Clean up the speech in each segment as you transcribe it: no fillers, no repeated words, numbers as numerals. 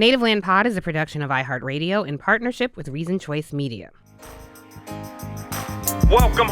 Native Land Pod is a production of iHeartRadio in partnership with Reason Choice Media. Welcome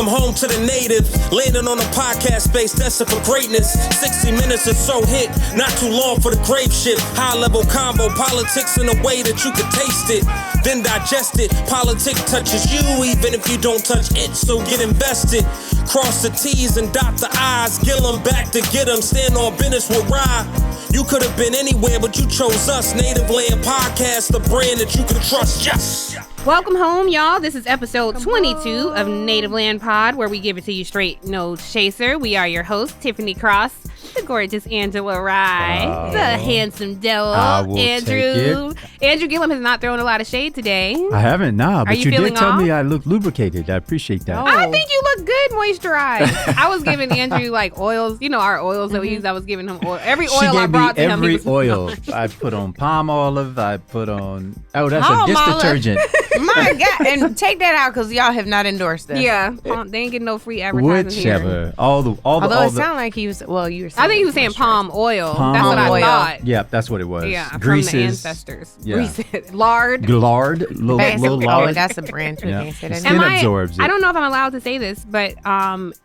home to the native. Landing on a podcast space destined for greatness. 60 minutes or so hit, not too long for the grave shit. High level combo, politics in a way that you could taste it, then digest it. Politics touches you even if you don't touch it, so get invested. Cross the T's and dot the I's. Gill 'em back to get 'em. Stand on business with Rye. You could have been anywhere, but you chose us. Native Land Podcast, the brand that you can trust. Yes. Welcome home, y'all. This is episode 22 of Native Land Pod, where we give it to you straight, no chaser. We are your hosts, Tiffany Cross, the gorgeous Angela Rye, the handsome devil, Andrew. Andrew Gillum has not thrown a lot of shade today. I haven't, but you did tell off? me I look lubricated. I appreciate that. I think you look good moisturized. I was giving Andrew like oils, our oils that we use. I was giving him oil. Every oil I brought to him. Every oil. I put on palm olive. I put on, that's a dish detergent. My God, and take that out because y'all have not endorsed this. Yeah, they ain't getting no free advertising here. Whichever. Although it sounded like he was, you were saying. I think he was saying palm oil. Palm that's what oil. I thought. Yeah, that's what it was. Yeah, Greases. from the ancestors. Yeah. Greases. Lard. Lard. Little lard. Oh, that's a brand. Yeah. Skin absorbs it. I don't know if I'm allowed to say this, but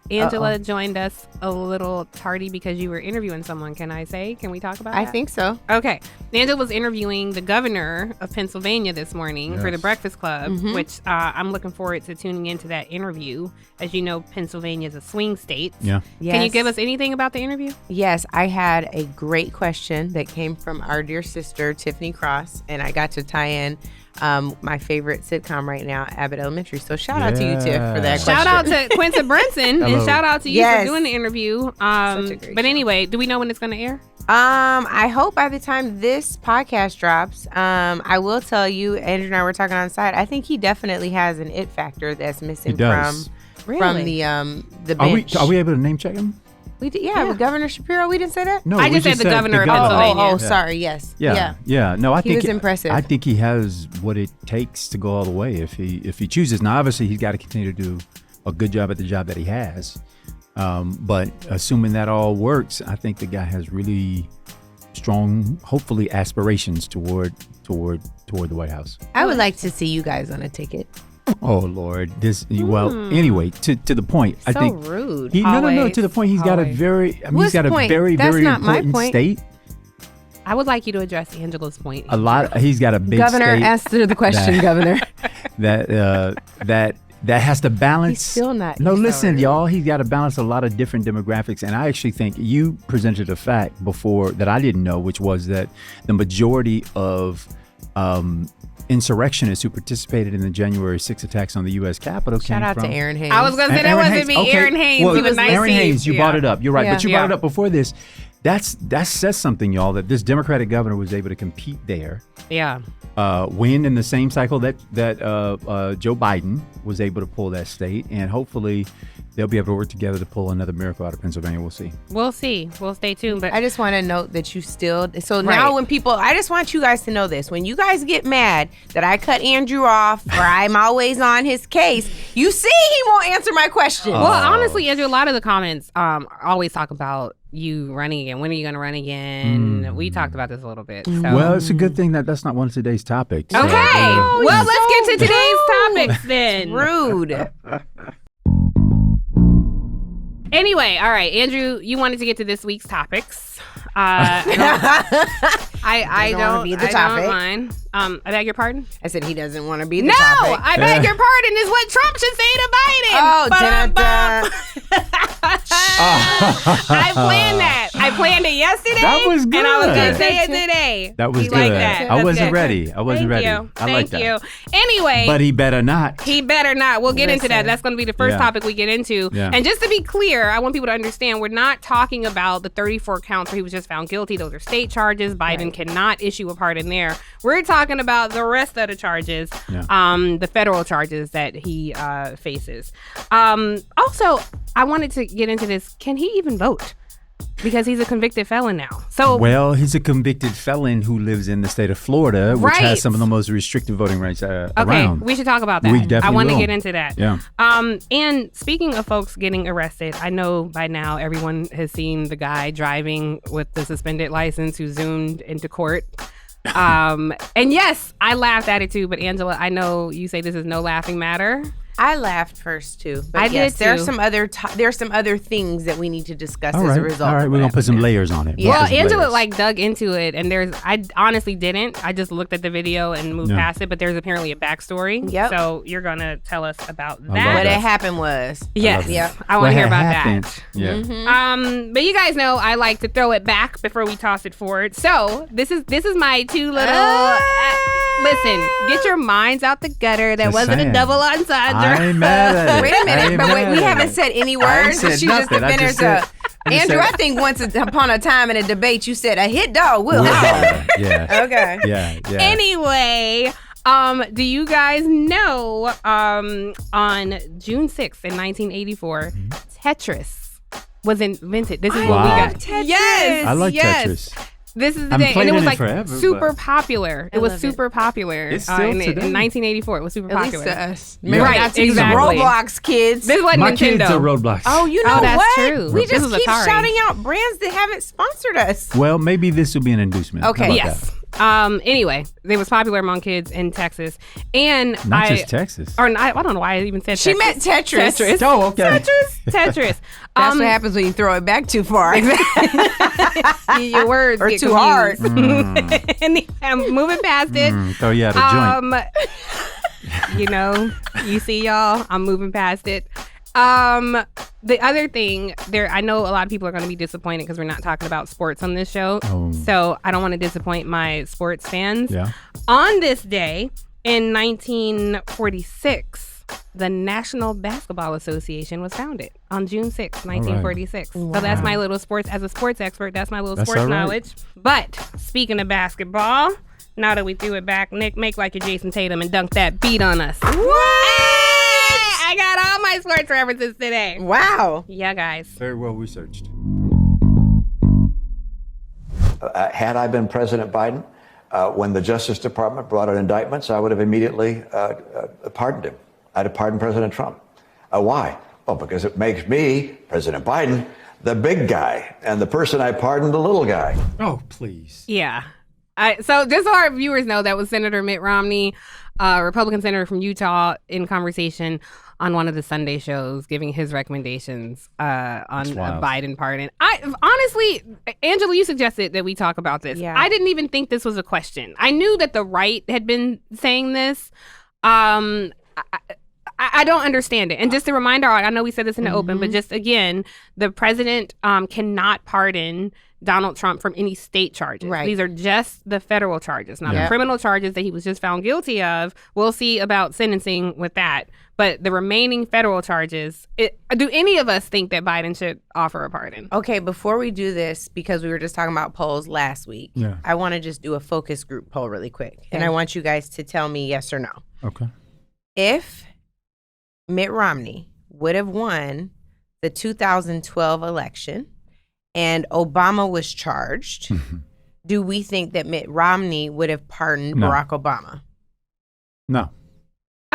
Angela joined us a little tardy because you were interviewing someone. Can I say? Can we talk about that? I think so. Okay. Angela was interviewing the governor of Pennsylvania this morning for the Breakfast Club, which I'm looking forward to tuning into that interview. As you know, Pennsylvania is a swing state. Yeah. Yes. Can you give us anything about the interview? Yes, I had a great question that came from our dear sister, Tiffany Cross, and I got to tie in my favorite sitcom right now, Abbott Elementary. So shout out to you, Tiff, for that question. Shout out to Quincy Brinson and shout out to you for doing the interview. Such a great but show. Anyway, do we know when it's going to air? I hope by the time this podcast drops, I will tell you, Andrew and I were talking on the side, I think he definitely has an it factor that's missing from the bench. Are we able to name check him? We did, with Governor Shapiro, we didn't say that? No, I just said the governor of Pennsylvania. Sorry, yes. Yeah. No, I think he was impressive. I think he has what it takes to go all the way if he chooses. Now, obviously, he's got to continue to do a good job at the job that he has. But assuming that all works, I think the guy has really strong, hopefully, aspirations toward the White House. I would like to see you guys on a ticket. Oh Lord, anyway, to the point, I think rude. No, to the point, he's got a very, he's got a very, That's very not my important point. state. I would like you to address Angela's point. He's got a big Governor, state. answer the question, Governor. That has to balance. He's still not. No, listen, y'all. He's got to balance a lot of different demographics, and I actually think you presented a fact before that I didn't know, which was that the majority of insurrectionists who participated in the January 6 attacks on the U.S. Capitol Shout out to Aaron Haynes. I was going to say that wasn't me. Okay. Aaron Haynes. Well, He was nice. Aaron Haynes, you brought it up. You're right, but you brought it up before this. That says something, y'all, that this Democratic governor was able to compete there. Yeah. Win in the same cycle that Joe Biden was able to pull that state, and hopefully they'll be able to work together to pull another miracle out of Pennsylvania. We'll see. We'll see. We'll stay tuned. But I just want to note that you still. So now when people, I just want you guys to know this. When you guys get mad that I cut Andrew off or I'm always on his case, you see he won't answer my question. Well, honestly, Andrew, a lot of the comments always talk about you running again. When are you going to run again? We talked about this a little bit. So. Well, it's a good thing that that's not one of today's topics. Okay. Well, let's get to today's topics then. Rude. Anyway, all right, Andrew, you wanted to get to this week's topics. I don't mind. I beg your pardon? I said he doesn't want to be the topic. No, I beg your pardon is what Trump should say to Biden. Oh, I planned that. I planned it yesterday. That was good. And I was going to say it today. That was You good. like that? I That's wasn't good. ready. I wasn't ready. You. I like that. Thank you. Anyway. But he better not. He better not. We'll get into that. That's going to be the first topic we get into. Yeah. And just to be clear, I want people to understand, we're not talking about the 34 counts where he was just found guilty. Those are state charges. Biden cannot issue a pardon there. We're talking about the rest of the charges, the federal charges that he faces. Also, I wanted to get into this. Can he even vote? because he's a convicted felon now. So well, he's a convicted felon who lives in the state of Florida, which has some of the most restrictive voting rights around. Okay, we should talk about that. We definitely I want to will. get into that. Yeah. And speaking of folks getting arrested, I know by now everyone has seen the guy driving with the suspended license who zoomed into court. And yes, I laughed at it too. But Angela, I know you say this is no laughing matter. I laughed first too. But I yes, did there's too. there's some other things that we need to discuss All as right. a result. All right, of we're what gonna put some happened. layers on it. Yeah. Well, Put some Angela layers. dug into it, and I honestly didn't. I just looked at the video and moved past it. But there's apparently a backstory. Yep. So you're gonna tell us about love that. What that. had happened was. Yes. Yep. I want to hear What about happened? that. Yeah. But you guys know I like to throw it back before we toss it forward. So this is my two little. Listen, get your minds out the gutter. That Just wasn't saying. a double entendre. I ain't mad at it. Wait a minute, but wait, we haven't said any words. said She just nothing. I finished just said- Andrew, I think once upon a time in a debate, you said a hit dog will holler. Yeah. Okay. Yeah. Yeah. Anyway, do you guys know on June 6th in 1984, Tetris was invented? This is what we Wow. got. Tetris. I like yes. Tetris. This is the I'm thing, and playing it was it like forever, super but- popular. It was love super popular. It's still in today. 1984. It was super At least popular. to us. Yeah. Remember Right, not to use exactly. Roblox, kids. This wasn't My Nintendo. kids are Roadblocks. Oh, you know Oh, that's what? true. We This just was keep Atari. shouting out brands that haven't sponsored us. Well, maybe this will be an inducement. Okay. How about Yes. that? Anyway, it was popular among kids in Texas, and Not just Texas. Or I don't know why I even said She Texas. meant Tetris. Tetris. Oh, okay. Tetris. That's what happens when you throw it back too far. Your words Or get too hard. confused. And I'm moving past it. Throw you out a joint. You know, you see y'all, I'm moving past it. The other thing, I know a lot of people are going to be disappointed because we're not talking about sports on this show. Oh. So I don't want to disappoint my sports fans. Yeah. On this day in 1946, the National Basketball Association was founded on June 6, 1946. So that's my little sports, as a sports expert, that's my little That's sports all right. knowledge. But speaking of basketball, now that we threw it back, Nick, make like your Jason Tatum and dunk that beat on us. What? I got all my sports references today. Wow. Yeah, guys. Very well researched. Had I been President Biden, when the Justice Department brought out indictments, I would have immediately pardoned him. I'd have pardoned President Trump. Why? Well, because it makes me, President Biden, the big guy, and the person I pardoned, the little guy. Oh, please. Yeah. So just so our viewers know, that was Senator Mitt Romney, Republican senator from Utah, in conversation on one of the Sunday shows, giving his recommendations on a Biden pardon. Honestly, Angela, you suggested that we talk about this. Yeah. I didn't even think this was a question. I knew that the right had been saying this. I don't understand it. And just a reminder, I know we said this in the open, but just again, the president cannot pardon Donald Trump from any state charges. Right. These are just the federal charges. Now, Yeah. the criminal charges that he was just found guilty of, we'll see about sentencing with that. But the remaining federal charges, do any of us think that Biden should offer a pardon? Okay, before we do this, because we were just talking about polls last week, Yeah. I want to just do a focus group poll really quick. And I want you guys to tell me yes or no. Okay. If Mitt Romney would have won the 2012 election and Obama was charged, do we think that Mitt Romney would have pardoned No. Barack Obama? No.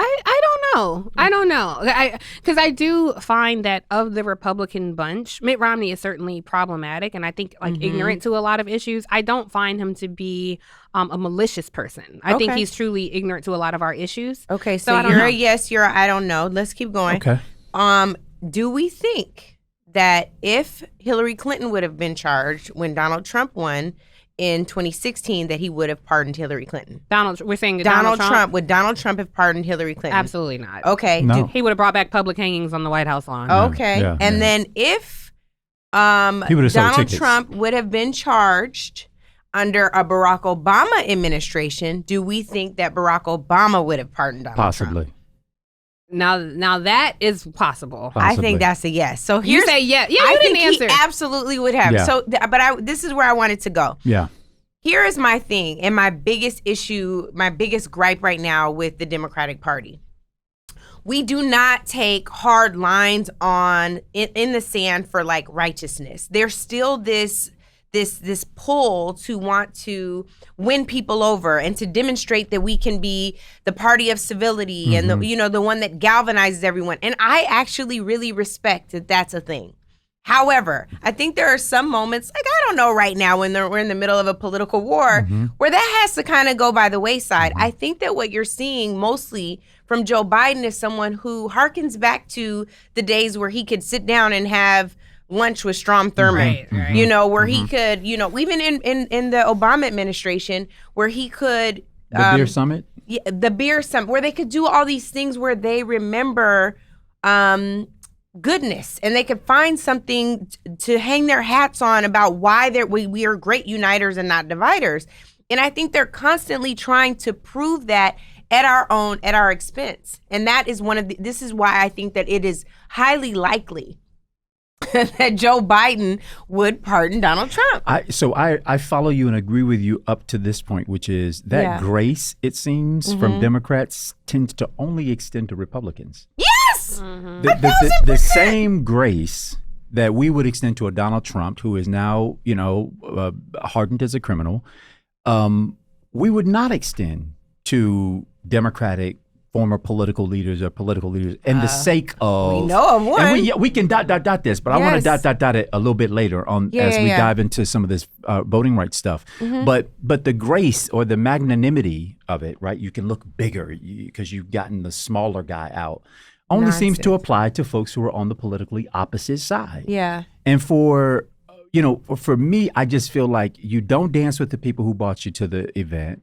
I don't know. I don't know. Because I do find that of the Republican bunch, Mitt Romney is certainly problematic and I think ignorant to a lot of issues. I don't find him to be a malicious person. I think Okay. he's truly ignorant to a lot of our issues. Okay, So so I don't you're know. a yes, you're a I don't know. Let's keep going. Okay. Do we think that if Hillary Clinton would have been charged when Donald Trump won in 2016, that he would have pardoned Hillary Clinton? We're saying that Donald Trump, would Donald Trump have pardoned Hillary Clinton? Absolutely not. Okay. No. He would have brought back public hangings on the White House lawn. Okay. Yeah, and yeah. then if He would have sold Donald tickets. Trump would have been charged under a Barack Obama administration, do we think that Barack Obama would have pardoned Donald Possibly. Trump? Now that is possible. I Possibly. think that's a yes. So You here's say yes. Yeah, I you think didn't he answer. absolutely would have. Yeah. So, this is where I wanted to go. Yeah. Here is my thing and my biggest issue, my biggest gripe right now with the Democratic Party. we do not take hard lines on in the sand for like righteousness. There's still this pull to want to win people over and to demonstrate that we can be the party of civility and the one that galvanizes everyone. And I actually really respect that that's a thing. However, I think there are some moments, like I don't know right now when we're in the middle of a political war, where that has to kind of go by the wayside. I think that what you're seeing mostly from Joe Biden is someone who harkens back to the days where he could sit down and have lunch with Strom Thurmond, right. Where he could, even in the Obama administration, where he could... The beer summit? Yeah, the beer summit, where they could do all these things where they remember... goodness, and they could find something to hang their hats on about why we are great uniters and not dividers. And I think they're constantly trying to prove that at our expense. And that is this is why I think that it is highly likely that Joe Biden would pardon Donald Trump. I follow you and agree with you up to this point, which is that grace, it seems, from Democrats tends to only extend to Republicans. Yes! The same grace that we would extend to a Donald Trump, who is now, hardened as a criminal, we would not extend to Democratic former political leaders or political leaders in the sake of... We know of one. And we can dot this, but I want to dot it a little bit later on as we dive into some of this voting rights stuff. But the grace or the magnanimity of it, right? You can look bigger because you've gotten the smaller guy out. Only seems to apply to folks who are on the politically opposite side. Yeah. And for me, I just feel like you don't dance with the people who brought you to the event.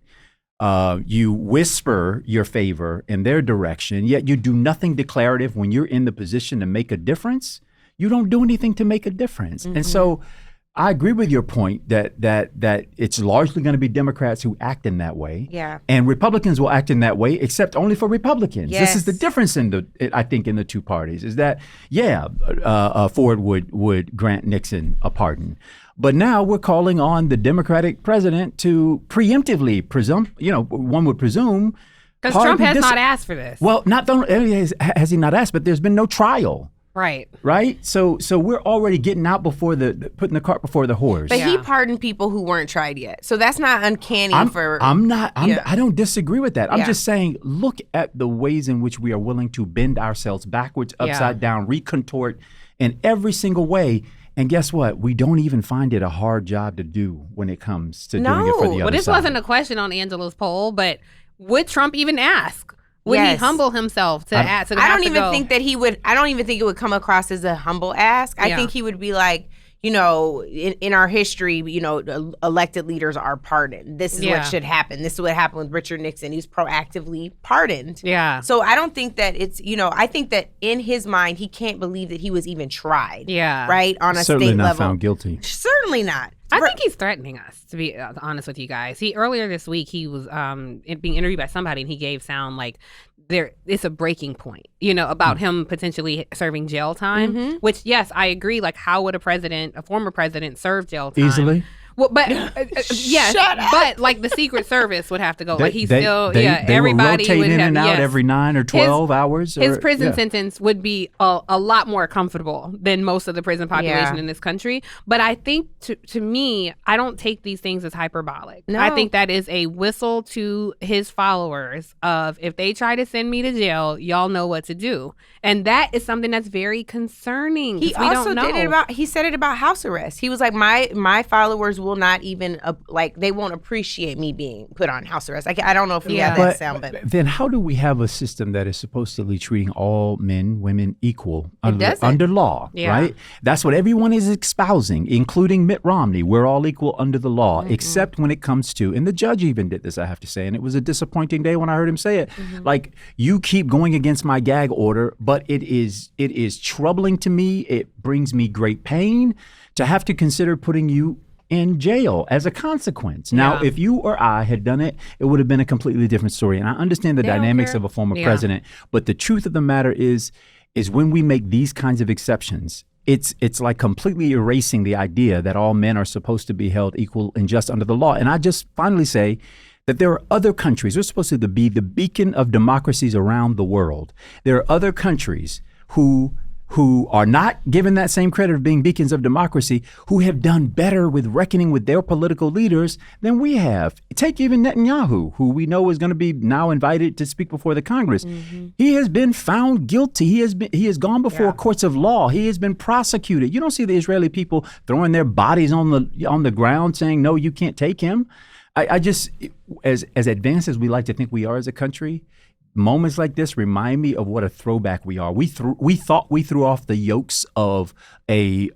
You whisper your favor in their direction, yet you do nothing declarative when you're in the position to make a difference. You don't do anything to make a difference. And so I agree with your point that it's largely going to be Democrats who act in that way. Yeah. And Republicans will act in that way, except only for Republicans. Yes. This is the difference in the two parties is that, Ford would grant Nixon a pardon. But now we're calling on the Democratic president to preemptively one would presume. Because Trump has not asked for this. Well, not only has he not asked, but there's been no trial. Right. So we're already getting out before putting the cart before the horse. But he pardoned people who weren't tried yet. So that's not uncanny I don't disagree with that. I'm just saying, look at the ways in which we are willing to bend ourselves backwards, upside down, recontort in every single way. And guess what? We don't even find it a hard job to do when it comes to doing it for the other side. Well, this wasn't a question on Angela's poll, but would Trump even ask? Would he humble himself to ask? I don't even think that he would. I don't even think it would come across as a humble ask. I think he would be like, in our history, elected leaders are pardoned. This is what should happen. This is what happened with Richard Nixon. He's proactively pardoned. Yeah. So I don't think that it's, I think that in his mind, he can't believe that he was even tried. Yeah. Right? On a Certainly state not level. Found guilty. Certainly not. I think he's threatening us, to be honest with you guys. Earlier this week, he was being interviewed by somebody, and he gave sound like it's a breaking point, about him potentially serving jail time, which, yes, I agree. Like, how would a former president serve jail time? Easily. Well, but yes, but like the Secret Service would have to go. Everybody rotate would in have, and out every 9 or 12 hours. His prison sentence would be a lot more comfortable than most of the prison population in this country. But I think, to me, I don't take these things as hyperbolic. No. I think that is a whistle to his followers of, if they try to send me to jail, y'all know what to do. And that is something that's very concerning. He also he said it about house arrest. He was like, my followers will not even they won't appreciate me being put on house arrest. I don't know if we have that sound, but then how do we have a system that is supposedly treating all men, women equal under law? Right? That's what everyone is espousing, including Mitt Romney. We're all equal under the law, except when it comes to, and the judge even did this, I have to say, and it was a disappointing day when I heard him say it. Like, you keep going against my gag order, but it is troubling to me. It brings me great pain to have to consider putting you in jail as a consequence. Now, if you or I had done it, it would have been a completely different story. And I understand the dynamics of a former president, but the truth of the matter is when we make these kinds of exceptions, it's like completely erasing the idea that all men are supposed to be held equal and just under the law. And I just finally say, that there are other countries. We're supposed to be the beacon of democracies around the world. There are other countries who are not given that same credit of being beacons of democracy, who have done better with reckoning with their political leaders than we have. Take even Netanyahu, who we know is going to be now invited to speak before the Congress. Mm-hmm. He has been found guilty. He has gone before courts of law. He has been prosecuted. You don't see the Israeli people throwing their bodies on the ground saying, no, you can't take him. I just, as advanced as we like to think we are as a country, moments like this remind me of what a throwback we are. We thought we threw off the yokes of a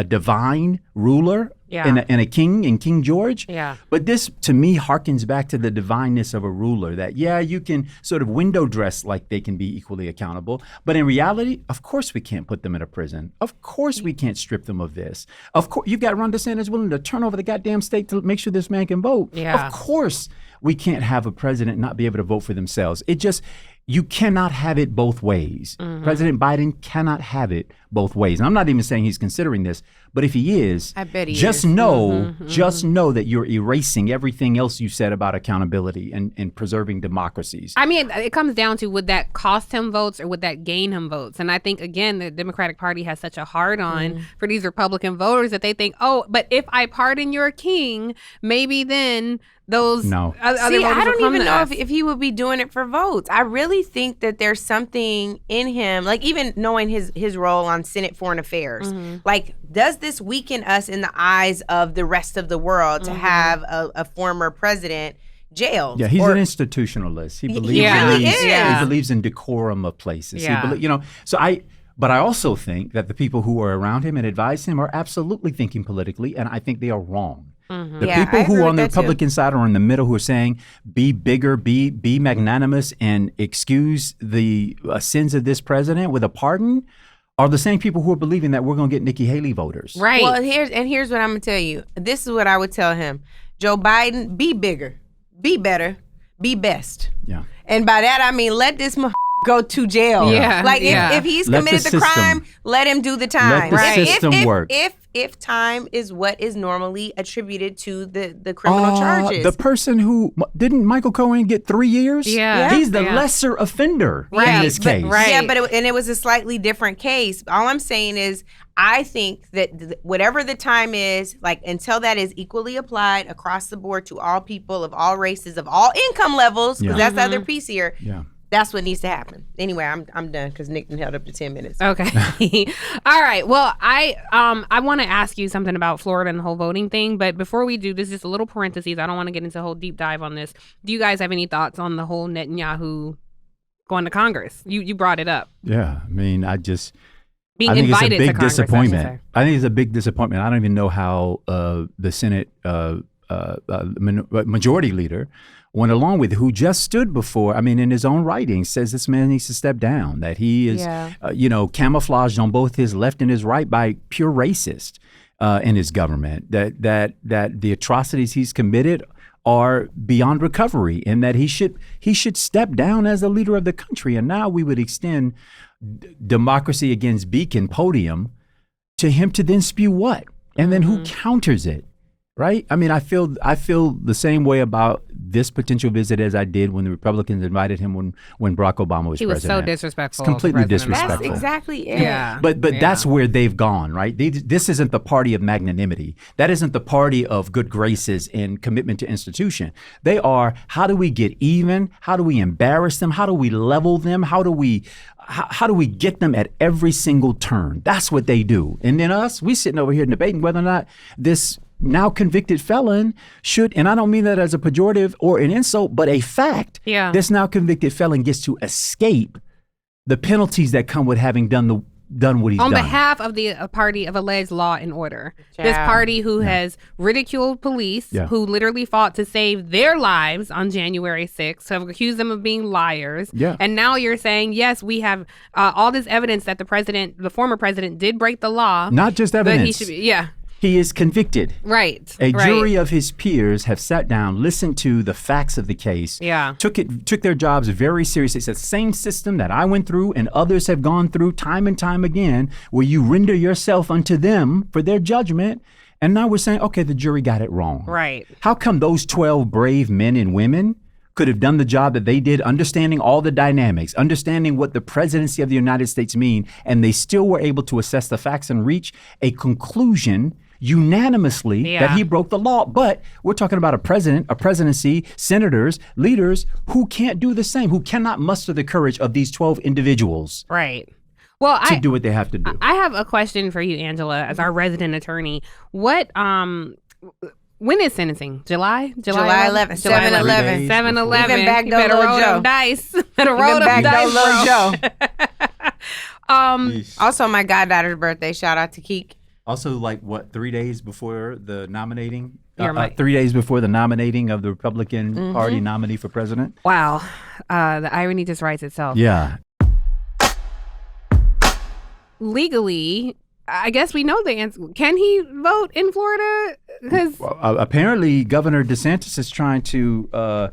divine ruler and a king in King George. Yeah. But this, to me, harkens back to the divineness of a ruler. That you can sort of window dress like they can be equally accountable, but in reality, of course, we can't put them in a prison. Of course, we can't strip them of this. Of course, you've got Ron DeSantis willing to turn over the goddamn state to make sure this man can vote. Yeah. Of course, we can't have a president not be able to vote for themselves. You cannot have it both ways. Mm-hmm. President Biden cannot have it both ways. And I'm not even saying he's considering this, but if he is, I bet he just is. Just know that you're erasing everything else you said about accountability and preserving democracies. I mean, it comes down to, would that cost him votes or would that gain him votes? And I think, again, the Democratic Party has such a hard on for these Republican voters that they think, but if I pardon your king, maybe then those other See, voters I don't will come even to know us. if he would be doing it for votes. I really think that there's something in him, like even knowing his role on Senate Foreign Affairs. Mm-hmm. Like, does this weaken us in the eyes of the rest of the world to have a former president jailed? Yeah, he's an institutionalist. He believes in decorum of places. Yeah. But I also think that the people who are around him and advise him are absolutely thinking politically, and I think they are wrong. Mm-hmm. The people who are on the Republican side or in the middle who are saying, be bigger, be magnanimous, and excuse the sins of this president with a pardon, are the same people who are believing that we're going to get Nikki Haley voters. Right. Well, here's what I'm going to tell you. This is what I would tell him. Joe Biden, be bigger, be better, be best. Yeah. And by that, I mean, let this go to jail. Yeah. Like if he's committed the crime, let him do the time. Let the system work. If time is what is normally attributed to the criminal charges. The person who didn't Michael Cohen get 3 years? Yeah. He's the lesser offender in this case. But it was a slightly different case. All I'm saying is, I think that whatever the time is, like, until that is equally applied across the board to all people of all races, of all income levels, because that's the other piece here. Yeah. That's what needs to happen. Anyway, I'm done because Nick held up to 10 minutes. Okay. All right. Well, I want to ask you something about Florida and the whole voting thing. But before we do, this is just a little parentheses. I don't want to get into a whole deep dive on this. Do you guys have any thoughts on the whole Netanyahu going to Congress? You brought it up. Yeah. I mean, I think it's a big disappointment. I think it's a big disappointment. I don't even know how the Senate majority leader went along with, who just stood before, in his own writing, says this man needs to step down, that he is, camouflaged on both his left and his right by pure racist in his government, that the atrocities he's committed are beyond recovery, and that he should step down as the leader of the country. And now we would extend democracy against beacon podium to him to then spew what? And then who counters it? Right? I mean, I feel the same way about this potential visit as I did when the Republicans invited him when Barack Obama was president. He was so disrespectful. It's completely disrespectful. That's exactly it. Yeah. But that's where they've gone, right? This isn't the party of magnanimity. That isn't the party of good graces and commitment to institution. They are, how do we get even? How do we embarrass them? How do we level them? How do we get them at every single turn? That's what they do. And then we sitting over here debating whether or not this now convicted felon should, and I don't mean that as a pejorative or an insult, but a fact. Yeah. This now convicted felon gets to escape the penalties that come with having done what he's done. On behalf of the party of alleged law and order. Yeah. This party who has ridiculed police, who literally fought to save their lives on January 6th, have accused them of being liars. Yeah. And now you're saying, yes, we have all this evidence that the former president did break the law. Not just evidence. But he should be, He is convicted. Right. A jury of his peers have sat down, listened to the facts of the case, took their jobs very seriously. It's the same system that I went through and others have gone through time and time again, where you render yourself unto them for their judgment. And now we're saying, okay, the jury got it wrong. Right. How come those 12 brave men and women could have done the job that they did, understanding all the dynamics, understanding what the presidency of the United States mean, and they still were able to assess the facts and reach a conclusion unanimously that he broke the law? But we're talking about a president, a presidency, senators, leaders who can't do the same, who cannot muster the courage of these 12 individuals. Right. Well, to do what they have to do. I have a question for you, Angela, as our resident attorney. What when is sentencing? July 11th. 7-11. 7-11. Even back You better roll Joe. them dice. Better roll them dice, bro. Also, my goddaughter's birthday. Shout out to Keek. Also, 3 days before the nominating? 3 days before the nominating of the Republican Party nominee for president? Wow. The irony just writes itself. Yeah. Legally, I guess we know the answer. Can he vote in Florida? Because apparently, Governor DeSantis is trying to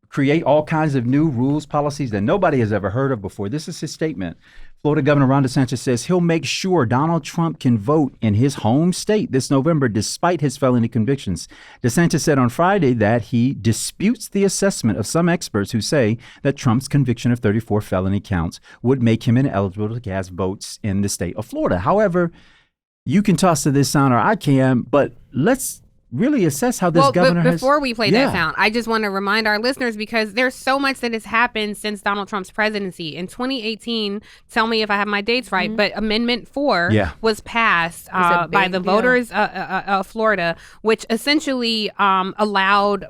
create all kinds of new rules, policies that nobody has ever heard of before. This is his statement. Florida Governor Ron DeSantis says he'll make sure Donald Trump can vote in his home state this November despite his felony convictions. DeSantis said on Friday that he disputes the assessment of some experts who say that Trump's conviction of 34 felony counts would make him ineligible to cast votes in the state of Florida. However, you can toss to this sound or I can, but let's really assess how this governor has... Before we play that sound, I just want to remind our listeners, because there's so much that has happened since Donald Trump's presidency. In 2018, tell me if I have my dates right, but Amendment 4 was passed by the voters of Florida, which essentially allowed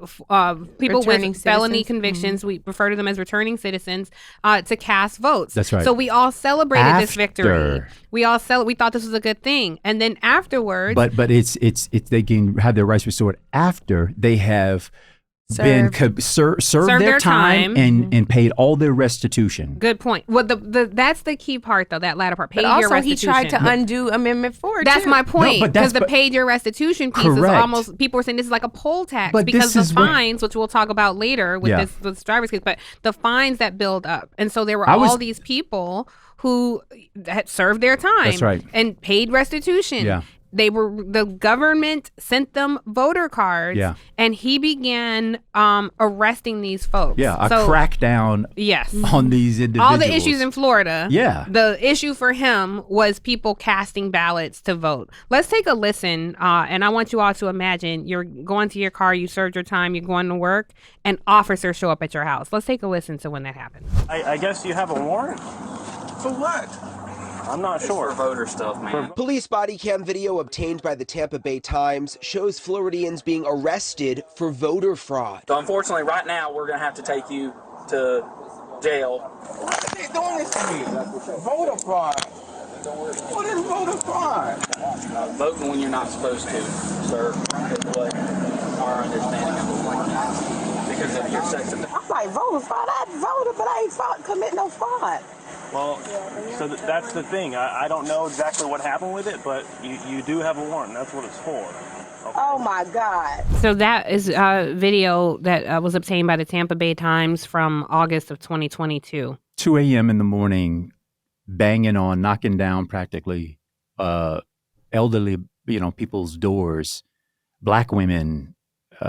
people with felony convictions, we refer to them as returning citizens, to cast votes. That's right. So we all celebrated this victory. We thought this was a good thing. And then afterwards... But it's they can have their rights restored after they have served their time and paid all their restitution. Good point. Well, that's the key part, though, that latter part. Paid your restitution. He tried to undo Amendment 4, That's my point. Because the paid your restitution piece is almost, people are saying this is like a poll tax because the fines, which we'll talk about later with this driver's case, but the fines that build up. And so there were all these people who had served their time and paid restitution. Yeah. The government sent them voter cards, and he began arresting these folks. Yeah, a crackdown on these individuals. All the issues in Florida. Yeah. The issue for him was people casting ballots to vote. Let's take a listen, and I want you all to imagine you're going to your car, you served your time, you're going to work, and officers show up at your house. Let's take a listen to when that happened. I guess you have a warrant? For what? I'm not sure. For voter stuff, man. Police body cam video obtained by the Tampa Bay Times shows Floridians being arrested for voter fraud. So unfortunately, right now, we're going to have to take you to jail. What are they doing this to me? Voter fraud. What is voter fraud? Voting when you're not supposed to, sir, is what our understanding of the law is. Because of your sex offense. I'm like, voter fraud? I voted, but I ain't commit no fraud. Well, so that's the thing. I don't know exactly what happened with it, but you do have a warrant. That's what it's for. Okay. Oh, my God. So that is a video that was obtained by the Tampa Bay Times from August of 2022. 2 a.m. in the morning, banging on, knocking down practically elderly, people's doors, black women,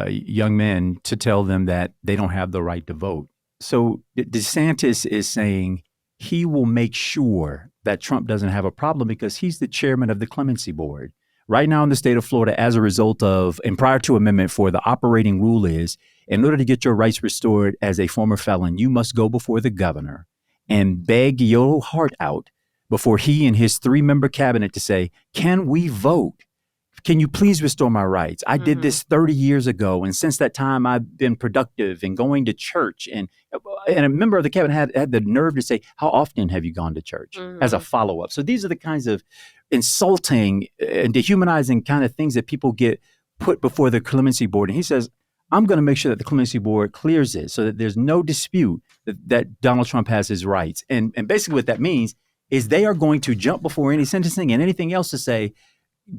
young men, to tell them that they don't have the right to vote. So DeSantis is saying he will make sure that Trump doesn't have a problem because he's the chairman of the clemency board. Right now in the state of Florida, as a result of, and prior to Amendment 4, the operating rule is, in order to get your rights restored as a former felon, you must go before the governor and beg your heart out before he and his 3-member cabinet to say, can we vote? Can you please restore my rights? I did this 30 years ago, and since that time, I've been productive and going to church. And a member of the cabinet had the nerve to say, how often have you gone to church as a follow-up? So these are the kinds of insulting and dehumanizing kind of things that people get put before the clemency board. And he says, I'm going to make sure that the clemency board clears it so that there's no dispute that Donald Trump has his rights. And basically what that means is they are going to jump before any sentencing and anything else to say,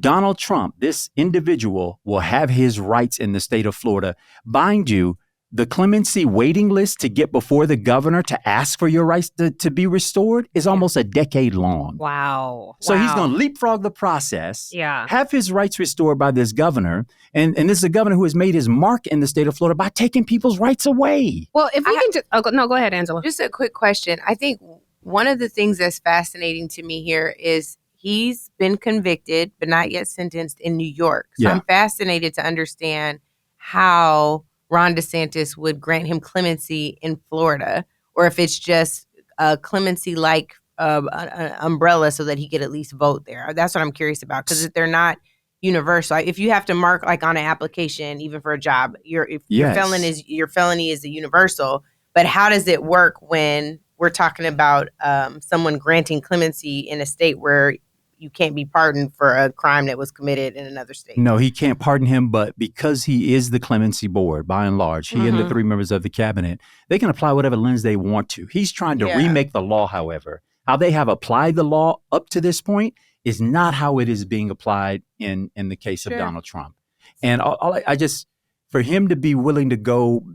Donald Trump, this individual, will have his rights in the state of Florida. Mind you, the clemency waiting list to get before the governor to ask for your rights to be restored is almost a decade long. Wow. So he's going to leapfrog the process, yeah, have his rights restored by this governor. And this is a governor who has made his mark in the state of Florida by taking people's rights away. Well, if we can just, go ahead, Angela. Just a quick question. I think one of the things that's fascinating to me here is he's been convicted, but not yet sentenced in New York. So I'm fascinated to understand how Ron DeSantis would grant him clemency in Florida, or if it's just a clemency like an umbrella so that he could at least vote there. That's what I'm curious about, because they're not universal. If you have to mark like on an application, even for a job, your felony is a universal. But how does it work when we're talking about someone granting clemency in a state where you can't be pardoned for a crime that was committed in another state? No, he can't pardon him, but because he is the clemency board, by and large, he and the 3 members of the cabinet, they can apply whatever lens they want to. He's trying to remake the law, however. How they have applied the law up to this point is not how it is being applied in the case of Donald Trump. And I just, for him to be willing to go,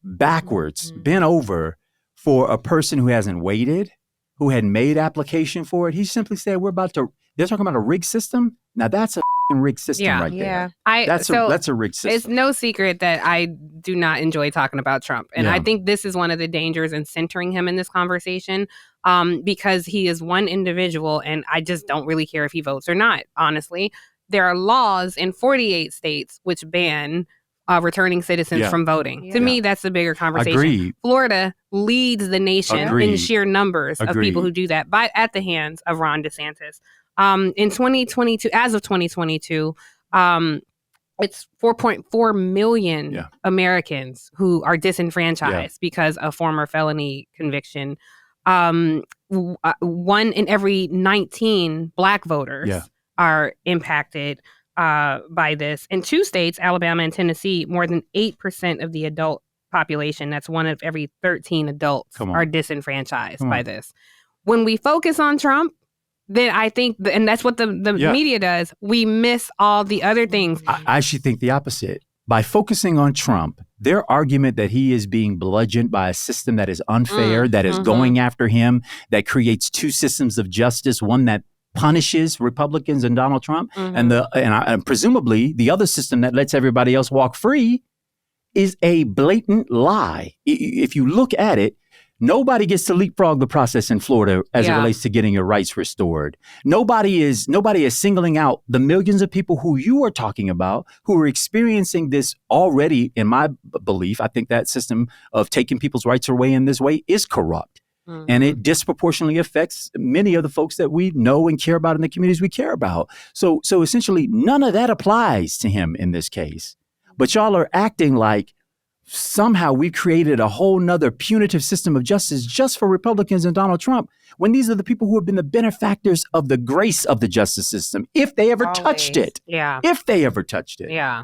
backwards, bent over for a person who hasn't waited, who had made application for it, he simply said, they're talking about a rigged system. Now that's a rigged system there. That's a rigged system. It's no secret that I do not enjoy talking about Trump. And I think this is one of the dangers in centering him in this conversation, because he is one individual and I just don't really care if he votes or not, honestly. There are laws in 48 states which ban returning citizens from voting. To me, that's the bigger conversation. Agreed. Florida leads the nation in sheer numbers of people who do that at the hands of Ron DeSantis. In 2022, as of 2022, it's 4.4 million Americans who are disenfranchised because of former felony conviction. 1 in every 19 Black voters are impacted by this. In 2 states, Alabama and Tennessee, more than 8% of the adult population, that's 1 of every 13 adults, are disenfranchised by this. When we focus on Trump, then I think, and that's what the media does, we miss all the other things. I actually think the opposite. By focusing on Trump, their argument that he is being bludgeoned by a system that is unfair, that is going after him, that creates 2 systems of justice, one that punishes Republicans and Donald Trump, and presumably the other system that lets everybody else walk free, is a blatant lie. If you look at it, nobody gets to leapfrog the process in Florida as it relates to getting your rights restored. Nobody is singling out the millions of people who you are talking about who are experiencing this already. In my belief, I think that system of taking people's rights away in this way is corrupt. And it disproportionately affects many of the folks that we know and care about in the communities we care about. So essentially, none of that applies to him in this case. But y'all are acting like somehow we created a whole nother punitive system of justice just for Republicans and Donald Trump, when these are the people who have been the benefactors of the grace of the justice system, if they ever touched it. Yeah. If they ever touched it. Yeah.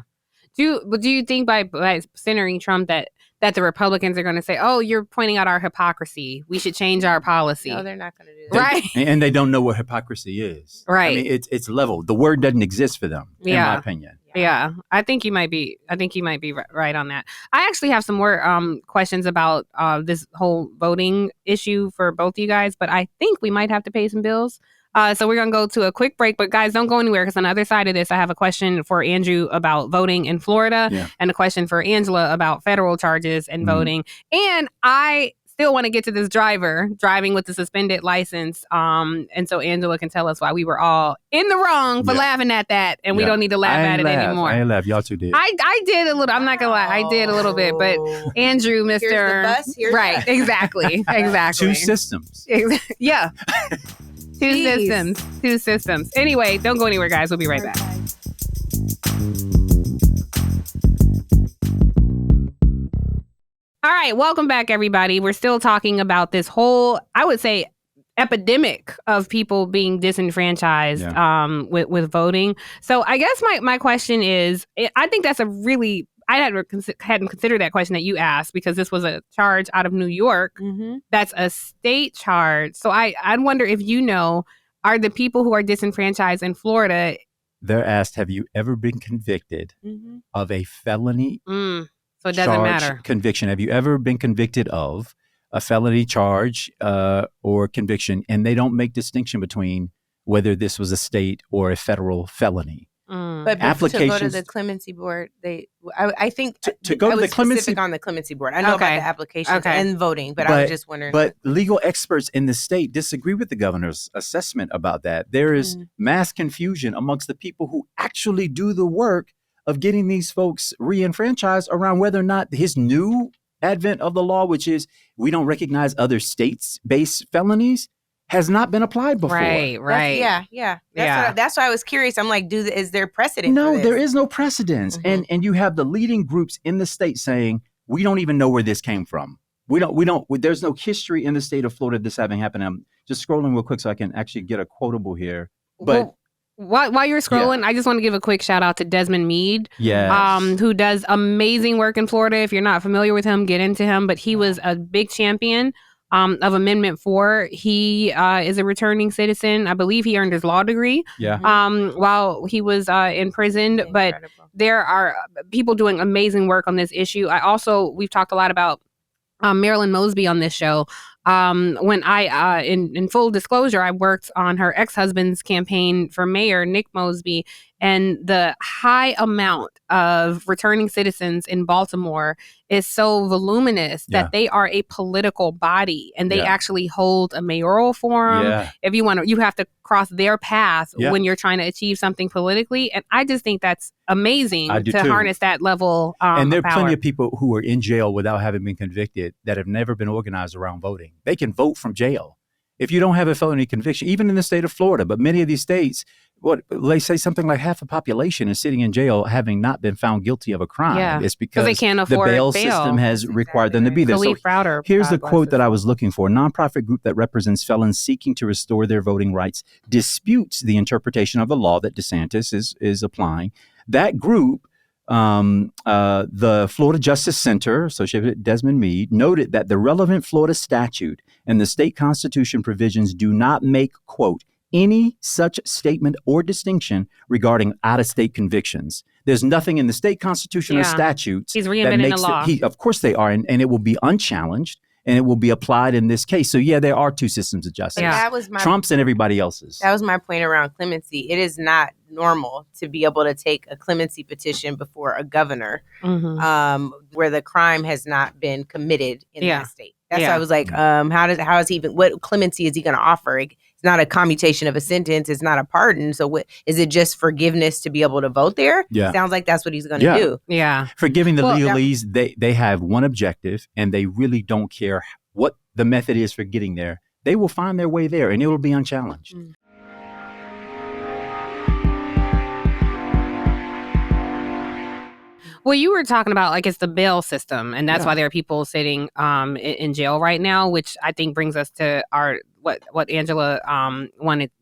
Do you think by centering Trump that the Republicans are going to say, oh, you're pointing out our hypocrisy, we should change our policy? No, they're not going to do that. Right. And they don't know what hypocrisy is. Right. I mean, it's level. The word doesn't exist for them, in my opinion. Yeah. I think you might be right on that. I actually have some more questions about this whole voting issue for both you guys, but I think we might have to pay some bills. So we're going to go to a quick break, but guys, don't go anywhere, because on the other side of this, I have a question for Andrew about voting in Florida and a question for Angela about federal charges and voting. And I still want to get to this driver driving with the suspended license. And so Angela can tell us why we were all in the wrong for laughing at that. And we don't need to laugh at it anymore. I ain't laugh. Y'all two did. I did a little. I'm not going to lie. I did a little bit. But Andrew, Mr. Here's the bus, here's right. Exactly. 2 systems. Yeah. Two systems. Anyway, don't go anywhere, guys. We'll be right back. All right, welcome back, everybody. We're still talking about this whole, I would say, epidemic of people being disenfranchised with voting. So I guess my question is, I think that's a really, I hadn't considered that question that you asked, because this was a charge out of New York. That's a state charge. So I wonder if are the people who are disenfranchised in Florida, they're asked, have you ever been convicted of a felony So it doesn't matter. Conviction. Have you ever been convicted of a felony charge or conviction, and they don't make distinction between whether this was a state or a federal felony? But to go to the clemency board, I think to go to the clemency on the clemency board. I know about the applications and voting, but I was just wondering. But legal experts in the state disagree with the governor's assessment about that. There is mass confusion amongst the people who actually do the work of getting these folks re-enfranchised around whether or not his new advent of the law, which is we don't recognize other states-based felonies, has not been applied before. Right. That's why I was curious. I'm like, is there precedent? No, for this? there is no precedence. And you have the leading groups in the state saying, we don't even know where this came from. There's no history in the state of Florida of this having happened. I'm just scrolling real quick so I can actually get a quotable here. But while you're scrolling, I just want to give a quick shout out to Desmond Meade, yes. Who does amazing work in Florida. If you're not familiar with him, get into him. But he was a big champion of Amendment 4. He is a returning citizen. I believe he earned his law degree while he was in prison. But there are people doing amazing work on this issue. We've talked a lot about Marilyn Mosby on this show. When I, in full disclosure, I worked on her ex-husband's campaign for mayor, Nick Mosby, and the high amount of returning citizens in Baltimore is so voluminous that they are a political body and they actually hold a mayoral forum. If you want to, you have to cross their path when you're trying to achieve something politically. And I just think that's amazing to harness that level and there are of power. plenty of people who are in jail without having been convicted that have never been organized around voting. They can vote from jail if you don't have a felony conviction, even in the state of Florida. But many of these states, they say something like half the population is sitting in jail having not been found guilty of a crime. It's because they can't afford the bail system has required them to be there. So here's the quote that I was looking for. A nonprofit group that represents felons seeking to restore their voting rights disputes the interpretation of the law that DeSantis is applying. That group, the Florida Justice Center, associated with Desmond Meade, noted that the relevant Florida statute and the state constitution provisions do not make, quote, any such statement or distinction regarding out-of-state convictions. There's nothing in the state constitution or statutes. He's reinventing the law. Of course they are, and it will be unchallenged, and it will be applied in this case. So, there are two systems of justice. That was Trump's and everybody else's. That was my point around clemency. It is not normal to be able to take a clemency petition before a governor where the crime has not been committed in that state. That's why I was like, what clemency is he going to offer? It's not a commutation of a sentence. It's not a pardon. So is it just forgiveness to be able to vote there? Sounds like that's what he's going to do. Forgiving the legalese, they have one objective, and they really don't care what the method is for getting there. They will find their way there, and it will be unchallenged. Well, you were talking about, it's the bail system, and that's why there are people sitting in jail right now, which I think brings us to what Angela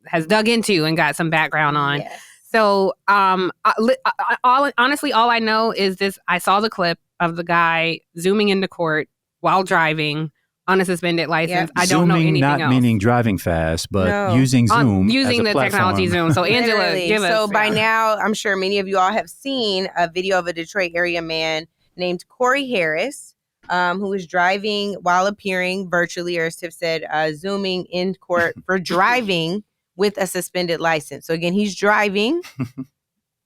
has dug into and got some background on. Yes. So, honestly, all I know is this: I saw the clip of the guy zooming into court while driving on a suspended license. I don't know anything else. Not meaning driving fast, but using Zoom, using the technology Zoom. So Angela, give us. So by now, I'm sure many of you all have seen a video of a Detroit area man named Corey Harris, who was driving while appearing virtually, or as Tiff said, zooming in court for driving with a suspended license. So again, he's driving,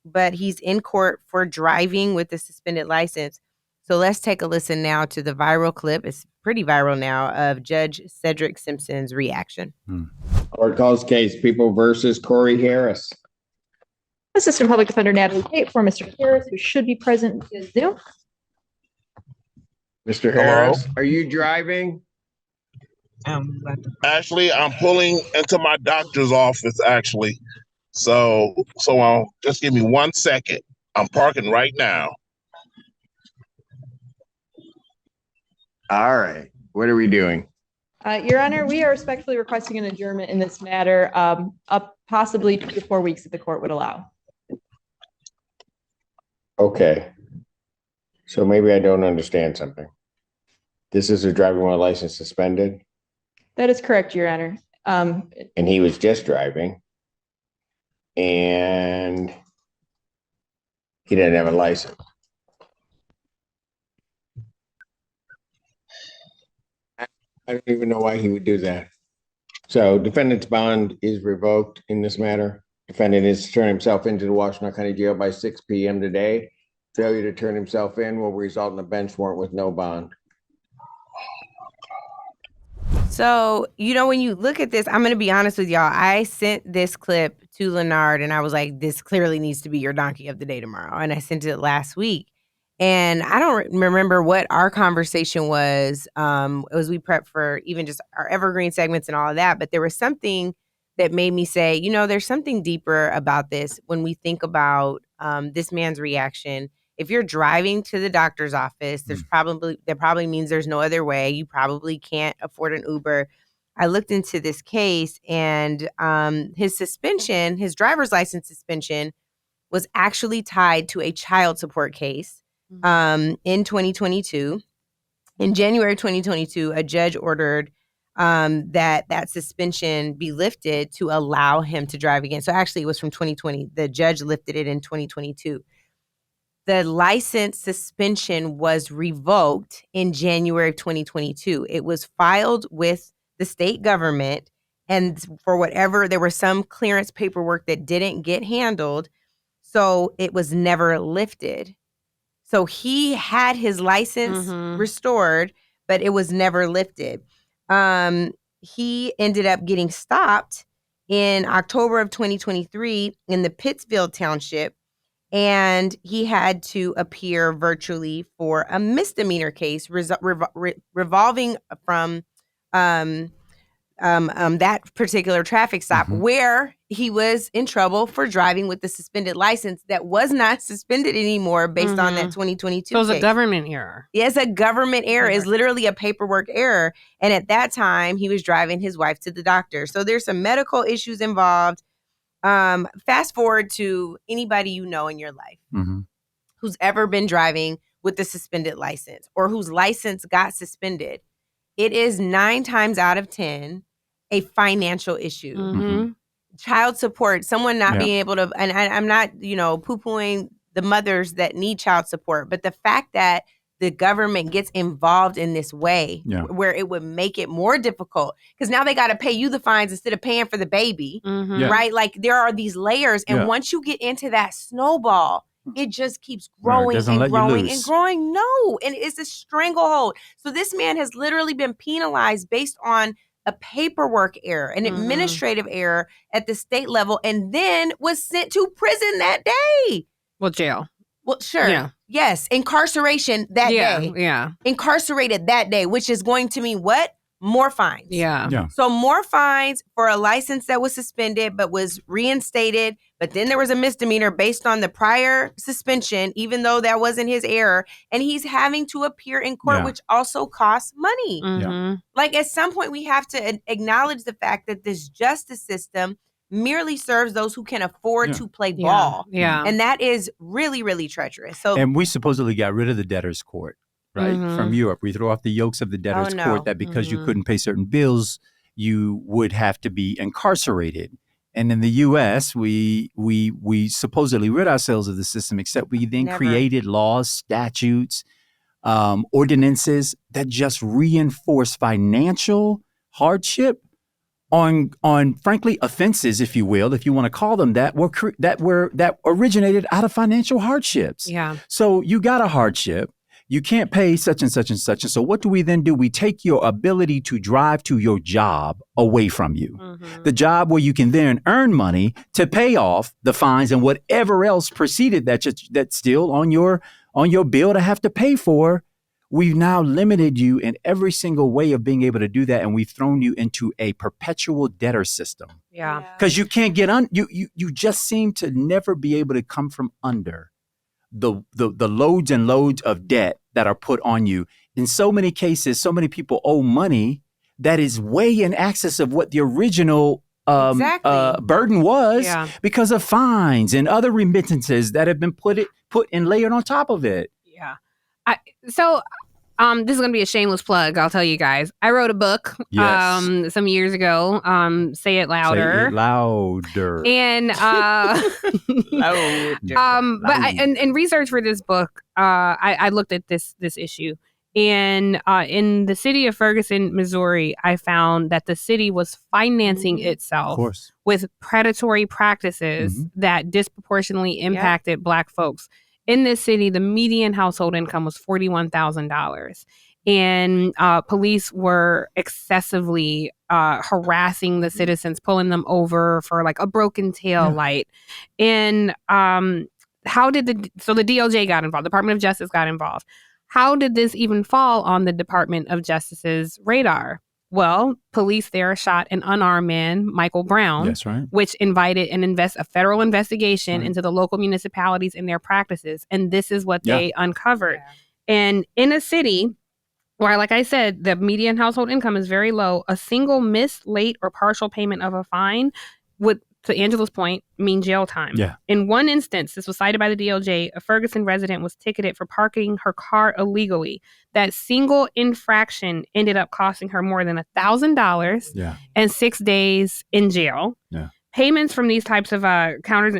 but he's in court for driving with a suspended license. So let's take a listen now to the viral clip. It's pretty viral now, of Judge Cedric Simpson's reaction. Court calls case People versus Corey Harris. Assistant Public Defender Natalie Tate for Mr. Harris, who should be present via Zoom. Mr. Harris, are you driving? Actually, I'm pulling into my doctor's office, actually. So just give me 1 second. I'm parking right now. All right. What are we doing? Your Honor, we are respectfully requesting an adjournment in this matter, up possibly 2 to 4 weeks if the court would allow. Okay. So maybe I don't understand something. This is a driving while license suspended? That is correct, Your Honor. And he was just driving. And he didn't have a license. I don't even know why he would do that. So defendant's bond is revoked in this matter. Defendant is to turn himself into the Washington County Jail by 6 p.m. today. Failure to turn himself in will result in a bench warrant with no bond. So, when you look at this, I'm going to be honest with y'all. I sent this clip to Leonard and I was like, this clearly needs to be your donkey of the day tomorrow. And I sent it last week. And I don't remember what our conversation was as we prepped for even just our evergreen segments and all of that. But there was something that made me say, there's something deeper about this when we think about this man's reaction. If you're driving to the doctor's office, that probably means there's no other way. You probably can't afford an Uber. I looked into this case and his suspension, his driver's license suspension, was actually tied to a child support case in 2022. In January 2022, a judge ordered that suspension be lifted to allow him to drive again. So actually, it was from 2020. The judge lifted it in 2022. The license suspension was revoked in January of 2022. It was filed with the state government, and for whatever, there was some clearance paperwork that didn't get handled, so it was never lifted. So he had his license restored, but it was never lifted. He ended up getting stopped in October of 2023 in the Pittsfield Township, and he had to appear virtually for a misdemeanor case revolving from that particular traffic stop where he was in trouble for driving with the suspended license that was not suspended anymore based on that 2022 So it was case. a government error. Yes, a government error. It's literally a paperwork error. And at that time, he was driving his wife to the doctor. So there's some medical issues involved. Fast forward to anybody you know in your life who's ever been driving with a suspended license or whose license got suspended. It is 9 times out of 10 a financial issue. Child support, someone not being able to, and I'm not, poo-pooing the mothers that need child support, but the fact that the government gets involved in this way where it would make it more difficult because now they got to pay you the fines instead of paying for the baby, right? Like there are these layers. And once you get into that snowball, it just keeps growing and growing and growing. No, and it's a stranglehold. So this man has literally been penalized based on a paperwork error, an administrative error at the state level, and then was sent to prison that day. Well, jail. Well, sure. Yeah. Yes. Incarceration that day. Yeah. Incarcerated that day, which is going to mean what? More fines. Yeah. So more fines for a license that was suspended but was reinstated. But then there was a misdemeanor based on the prior suspension, even though that wasn't his error. And he's having to appear in court, which also costs money. Like at some point, we have to acknowledge the fact that this justice system merely serves those who can afford to play ball. And that is really, really treacherous. So, and we supposedly got rid of the debtor's court, right? From Europe. We threw off the yokes of the debtor's court that because you couldn't pay certain bills, you would have to be incarcerated. And in the U.S., we supposedly rid ourselves of the system, except we then created laws, statutes, ordinances that just reinforce financial hardship on frankly offenses, if you will, if you want to call them that, that originated out of financial hardships. Yeah. So you got a hardship. You can't pay such and such and such. And so what do we then do? We take your ability to drive to your job away from you. The job where you can then earn money to pay off the fines and whatever else preceded that's still on your bill to have to pay for. We've now limited you in every single way of being able to do that. And we've thrown you into a perpetual debtor system. Yeah. Because you can't get you just seem to never be able to come from under the loads and loads of debt that are put on you. In so many cases, so many people owe money that is way in excess of what the original burden was because of fines and other remittances that have been put and layered on top of it. Yeah. This is going to be a shameless plug. I'll tell you guys. I wrote a book some years ago. Say It Louder. Say it louder. And louder. But in research for this book, I looked at this issue, And in the city of Ferguson, Missouri, I found that the city was financing itself with predatory practices that disproportionately impacted Black folks. In this city, the median household income was $41,000. And police were excessively harassing the citizens, pulling them over for like a broken tail light. And the DOJ got involved, Department of Justice got involved. How did this even fall on the Department of Justice's radar? Well, police there shot an unarmed man, Michael Brown, which invited a federal investigation into the local municipalities and their practices. And this is what they uncovered. And in a city where, like I said, the median household income is very low, a single missed, late, or partial payment of a fine would, to Angela's point, mean jail time. In one instance, this was cited by the DOJ, a Ferguson resident was ticketed for parking her car illegally. That single infraction ended up costing her more than $1,000 and 6 days in jail. Payments from these types of encounters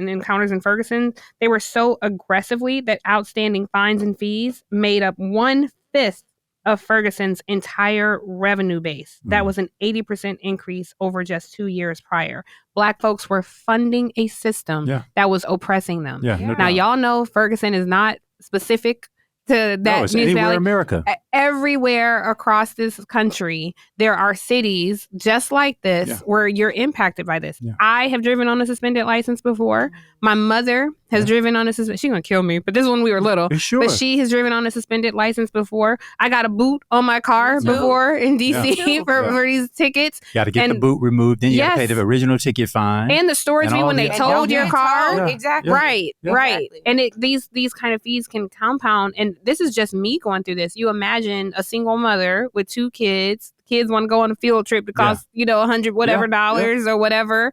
in Ferguson, they were so aggressively that outstanding fines and fees made up 1/5 of Ferguson's entire revenue base. That was an 80% increase over just 2 years prior. Black folks were funding a system that was oppressing them. Now, y'all know Ferguson is not specific to that. No, it's anywhere in America. Everywhere across this country, there are cities just like this where you're impacted by this. I have driven on a suspended license before. My mother has driven on a suspended. She's gonna kill me, but this is when we were little. But she has driven on a suspended license before. I got a boot on my car before in DC for these tickets. Got to get the boot removed. Then you got to pay the original ticket fine. And the storage fee when they towed your car. Exactly. Right. And these kind of fees can compound. And this is just me going through this. You imagine a single mother with 2 kids. Kids want to go on a field trip to cost, $100 or whatever.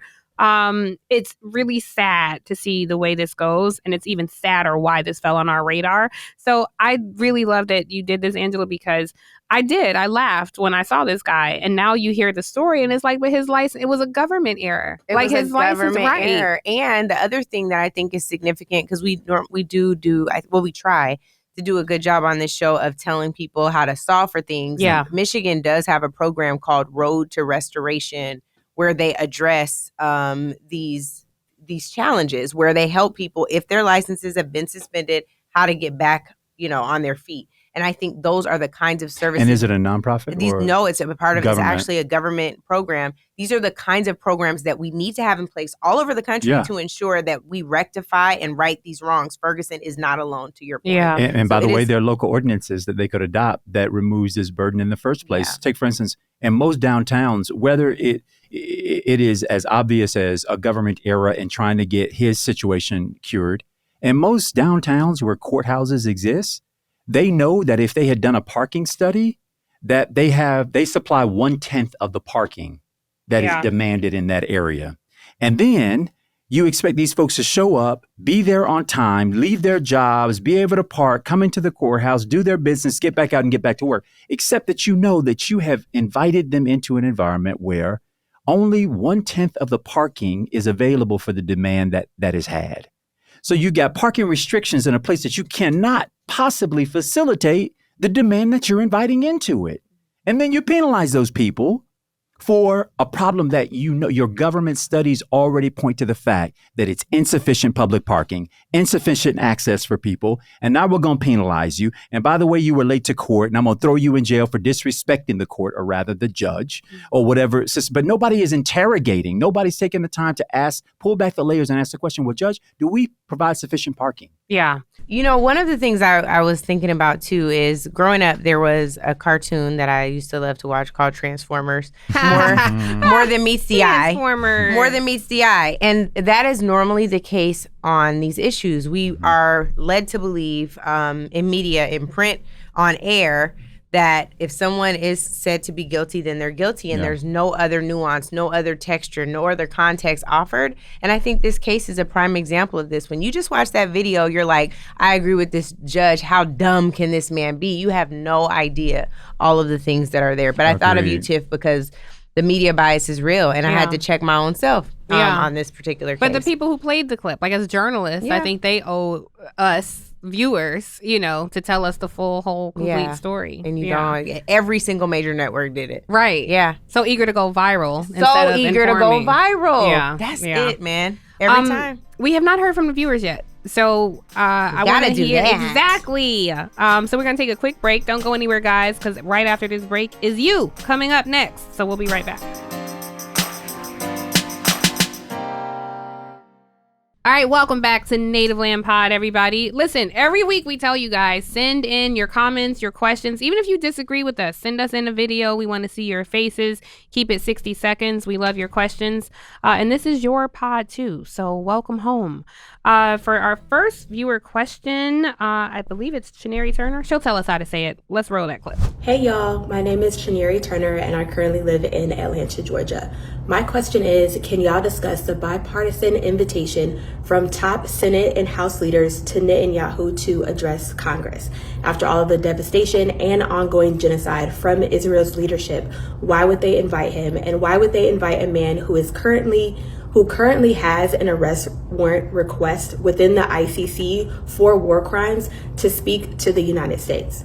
It's really sad to see the way this goes, and it's even sadder why this fell on our radar. So I really love that you did this, Angela, because I laughed when I saw this guy, and now you hear the story, and it's like, but his license, it was a government error. It was his license, error. And the other thing that I think is significant, because we try to do a good job on this show of telling people how to solve for things. Michigan does have a program called Road to Restoration, where they address these challenges, where they help people, if their licenses have been suspended, how to get back, on their feet. And I think those are the kinds of services. And is it a nonprofit? No, it's a part of it's actually a government program. These are the kinds of programs that we need to have in place all over the country to ensure that we rectify and right these wrongs. Ferguson is not alone, to your point. And by the way, there are local ordinances that they could adopt that removes this burden in the first place. Take, for instance, in most downtowns, whether it is as obvious as a government error in trying to get his situation cured, in most downtowns where courthouses exist, they know that if they had done a parking study, that they supply 1/10 of the parking that is demanded in that area. And then you expect these folks to show up, be there on time, leave their jobs, be able to park, come into the courthouse, do their business, get back out and get back to work, except that you know that you have invited them into an environment where only 1/10 of the parking is available for the demand that is had. So you got parking restrictions in a place that you cannot possibly facilitate the demand that you're inviting into it. And then you penalize those people for a problem that your government studies already point to the fact that it's insufficient public parking, insufficient access for people, and now we're going to penalize you. And by the way, you were late to court, and I'm going to throw you in jail for disrespecting the court, or rather the judge, or whatever. But nobody is interrogating. Nobody's taking the time to pull back the layers and ask the question, well, Judge, do we provide sufficient parking? Yeah. One of the things I was thinking about, too, is growing up, there was a cartoon that I used to love to watch called Transformers. More than meets the eye. More than meets the eye. And that is normally the case on these issues. We are led to believe in media, in print, on air, that if someone is said to be guilty, then they're guilty, and there's no other nuance, no other texture, no other context offered. And I think this case is a prime example of this. When you just watch that video, you're like, I agree with this judge. How dumb can this man be? You have no idea all of the things that are there. But I thought of you, Tiff, because the media bias is real, and I had to check my own self on this particular case. But the people who played the clip, like as journalists, I think they owe us viewers, to tell us the whole complete story. And don't. Every single major network did it. Right. Yeah. So eager to go viral. So eager to go viral. Yeah. That's it, man. Every time. We have not heard from the viewers yet. So I want to hear exactly. So we're going to take a quick break. Don't go anywhere, guys, because right after this break is you coming up next. So we'll be right back. All right, welcome back to Native Land Pod, everybody. Listen, every week we tell you guys, send in your comments, your questions. Even if you disagree with us, send us in a video. We want to see your faces. Keep it 60 seconds. We love your questions. And this is your pod, too. So welcome home. For our first viewer question, I believe it's Chineri Turner. She'll tell us how to say it. Let's roll that clip. Hey, y'all. My name is Chineri Turner, and I currently live in Atlanta, Georgia. My question is, can y'all discuss the bipartisan invitation from top Senate and House leaders to Netanyahu to address Congress? After all of the devastation and ongoing genocide from Israel's leadership, why would they invite him? And why would they invite a man who currently has an arrest warrant request within the ICC for war crimes to speak to the United States?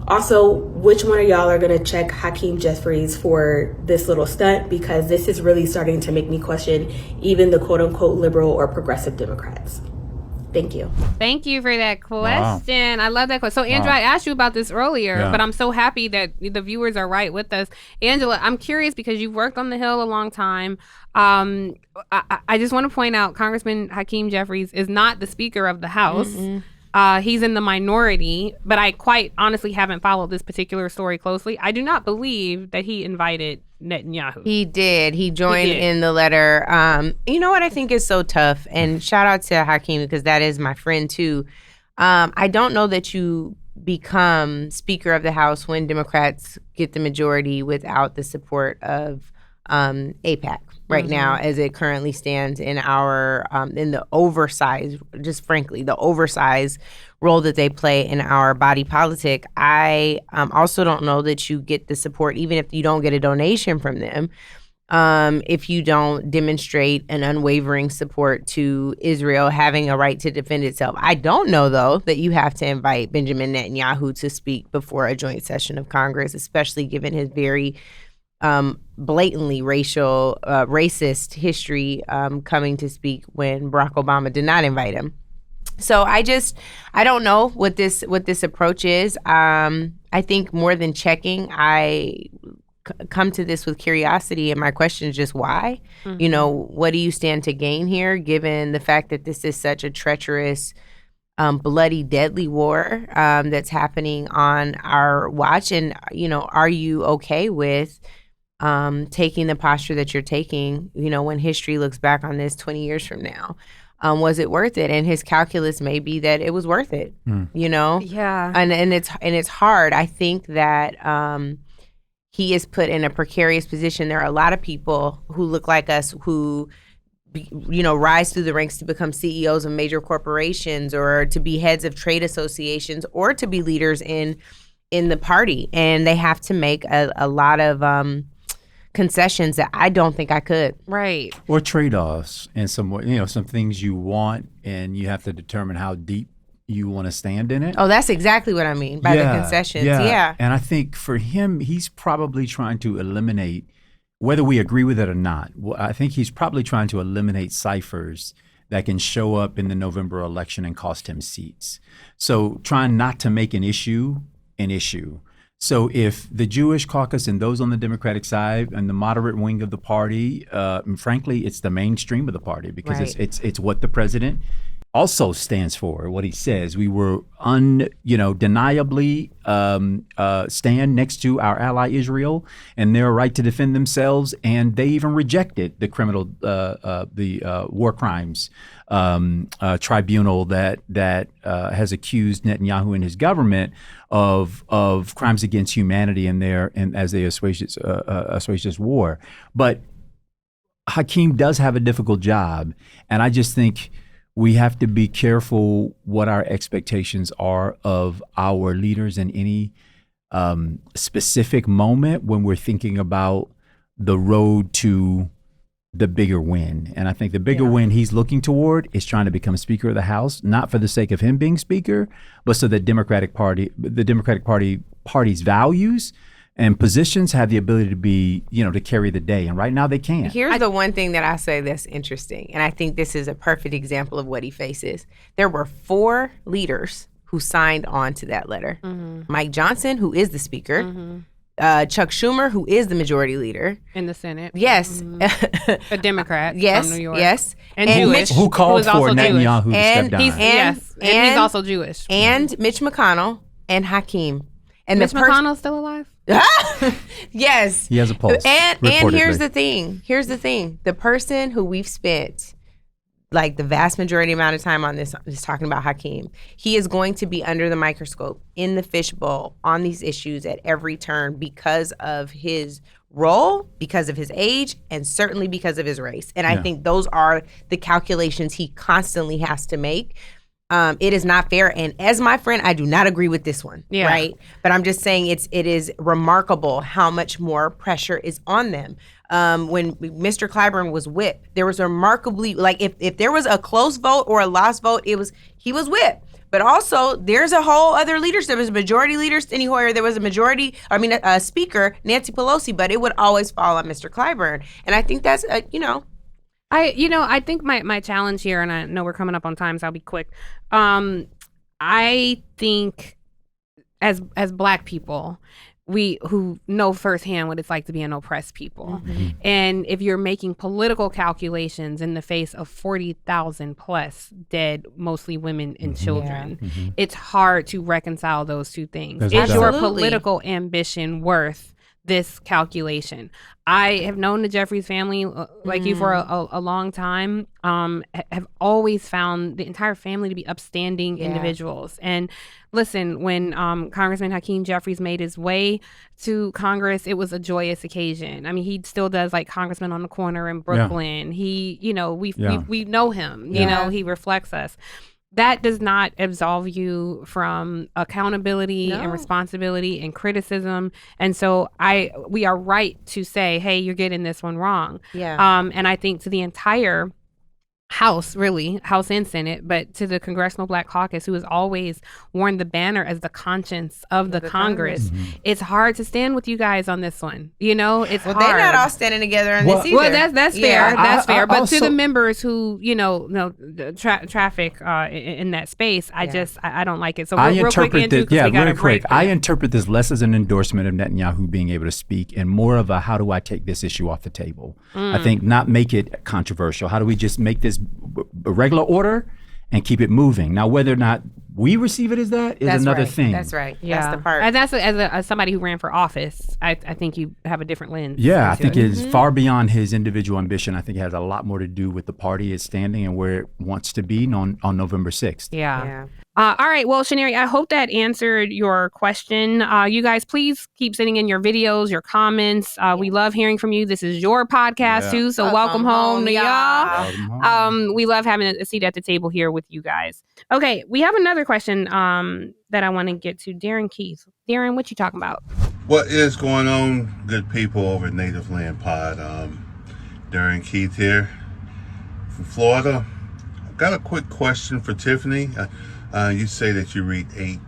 Also, which one of y'all are going to check Hakeem Jeffries for this little stunt? Because this is really starting to make me question even the quote-unquote liberal or progressive Democrats. Thank you. Thank you for that question. Wow. I love that question. So, Andrew, I asked you about this earlier, but I'm so happy that the viewers are right with us. Angela, I'm curious because you've worked on the Hill a long time. I just want to point out Congressman Hakeem Jeffries is not the Speaker of the House. Mm-mm. He's in the minority, but I quite honestly haven't followed this particular story closely. I do not believe that he invited Netanyahu. He did. He joined in the letter. You know what I think is so tough? And shout out to Hakeem because that is my friend too. I don't know that you become Speaker of the House when Democrats get the majority without the support of AIPAC. Right now, as it currently stands in our in the oversized, just frankly, the oversized role that they play in our body politic. I also don't know that you get the support, even if you don't get a donation from them, if you don't demonstrate an unwavering support to Israel having a right to defend itself. I don't know, though, that you have to invite Benjamin Netanyahu to speak before a joint session of Congress, especially given his very blatantly racist history coming to speak when Barack Obama did not invite him. So I don't know what this approach is. I think more than checking, I come to this with curiosity, and my question is just why? Mm-hmm. What do you stand to gain here, given the fact that this is such a treacherous, bloody, deadly war that's happening on our watch? And, are you okay with taking the posture that you're taking, when history looks back on this 20 years from now? Was it worth it? And his calculus may be that it was worth it, Yeah. And it's hard. I think that he is put in a precarious position. There are a lot of people who look like us who, rise through the ranks to become CEOs of major corporations or to be heads of trade associations or to be leaders in the party. And they have to make a lot of concessions that I don't think I could. Right. Or trade-offs and some things you want, and you have to determine how deep you want to stand in it. Oh, that's exactly what I mean by the concessions. Yeah. And I think for him, he's probably trying to eliminate, whether we agree with it or not, I think he's probably trying to eliminate ciphers that can show up in the November election and cost him seats. So trying not to make an issue an issue. So if the Jewish caucus and those on the Democratic side and the moderate wing of the party, frankly, it's the mainstream of the party because it's what the president also stands for, what he says. We were undeniably stand next to our ally Israel and their right to defend themselves, and they even rejected the criminal, the war crimes tribunal that has accused Netanyahu and his government of crimes against humanity and as they assuage this war. But Hakeem does have a difficult job, and I just think we have to be careful what our expectations are of our leaders in any specific moment when we're thinking about the road to the bigger win. And I think the bigger win he's looking toward is trying to become Speaker of the House, not for the sake of him being Speaker, but so that the Democratic Party's values and positions have the ability to be, to carry the day. And right now they can't. Here's the one thing that I say that's interesting, and I think this is a perfect example of what he faces. There were 4 leaders who signed on to that letter. Mike Johnson, who is the Speaker, Chuck Schumer, who is the Majority Leader. In the Senate. Yes. A Democrat yes, from New York. Yes. And Jewish. Who called for Netanyahu to step down. And he's also Jewish. And Mitch McConnell and Hakeem. And Mitch McConnell's still alive? Yes. He has a pulse. And here's the thing. The person who we've spent like the vast majority amount of time on this is talking about Hakeem. He is going to be under the microscope, in the fishbowl, on these issues at every turn because of his role, because of his age, and certainly because of his race. And I think those are the calculations he constantly has to make. It is not fair. And as my friend, I do not agree with this one, right? But I'm just saying it is remarkable how much more pressure is on them. When Mr. Clyburn was whipped, there was remarkably, like if there was a close vote or a lost vote, he was whipped. But also, there's a whole other leadership. There was a majority leader, Steny Hoyer. There was a speaker, Nancy Pelosi, but it would always fall on Mr. Clyburn. And I think that's, I think my challenge here, and I know we're coming up on time, so I'll be quick. I think as Black people, who know firsthand what it's like to be an oppressed people. And if you're making political calculations in the face of 40,000 plus dead, mostly women and children, it's hard to reconcile those two things. Is your political ambition worth this calculation? I have known the Jeffries family like you for a long time, have always found the entire family to be upstanding individuals. And listen, when Congressman Hakeem Jeffries made his way to Congress, it was a joyous occasion. I mean, he still does like Congressman on the corner in Brooklyn. He, we know him, he reflects us. That does not absolve you from accountability and responsibility and criticism. And so we are right to say, hey, you're getting this one wrong. And I think to the entire House, really, House and Senate, but to the Congressional Black Caucus, who has always worn the banner as the conscience of the Congress. It's hard to stand with you guys on this one. It's hard. They're not all standing together on this either. Well, that's fair. That's fair. But also, to the members who, traffic in that space, I don't like it. So I interpret this. I interpret this less as an endorsement of Netanyahu being able to speak and more of a how do I take this issue off the table? I think not make it controversial. How do we just make this a regular order and keep it moving? Now, whether or not we receive it as that is another thing. That's right. Yeah. That's the part. And that's as somebody who ran for office, I think you have a different lens. Yeah, I think it's far beyond his individual ambition. I think it has a lot more to do with the party is standing and where it wants to be on November 6th. Yeah. All right. Well, Shaneri, I hope that answered your question. You guys, please keep sending in your videos, your comments. We love hearing from you. This is your podcast too. So welcome home to y'all. We love having a seat at the table here with you guys. Okay. We have another question that I want to get to. Darren Keith. Darren, what you talking about? What is going on, good people over at Native Land Pod? Darren Keith here from Florida. I've got a quick question for Tiffany. You say that you read 8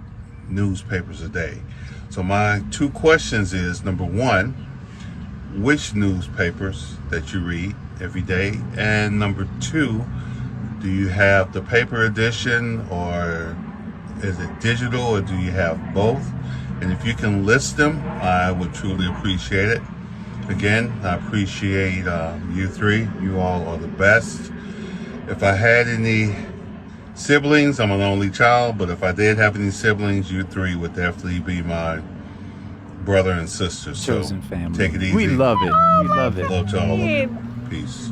newspapers a day. So my 2 questions is, number 1, which newspapers that you read every day? And number 2, do you have the paper edition or is it digital or do you have both? And if you can list them, I would truly appreciate it. Again, I appreciate you 3. You all are the best. If I had any siblings, I'm an only child, but if I did have any siblings, you 3 would definitely be my brother and sister. Chosen so family. Take it easy. We love it. We love it. Love to all of you. Peace.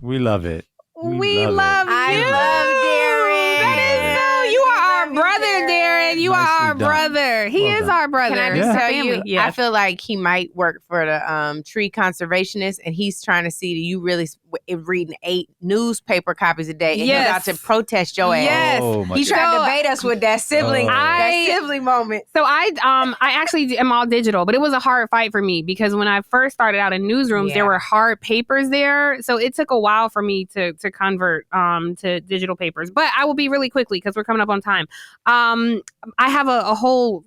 We love it. We love you. I love Darren. That is so. You are our brother, Darren. You are our brother. He is our brother. brother. Can I just tell family. you? Yeah. I feel like he might work for the tree conservationist, and he's trying to see that you really reading 8 newspaper copies a day, and he's about to protest your ass. Yes. Oh, my He tried to bait us with that sibling, moment. So I actually am all digital, but it was a hard fight for me because when I first started out in newsrooms, there were hard papers there. So it took a while for me to convert to digital papers. But I will be really quickly because we're coming up on time. I have a whole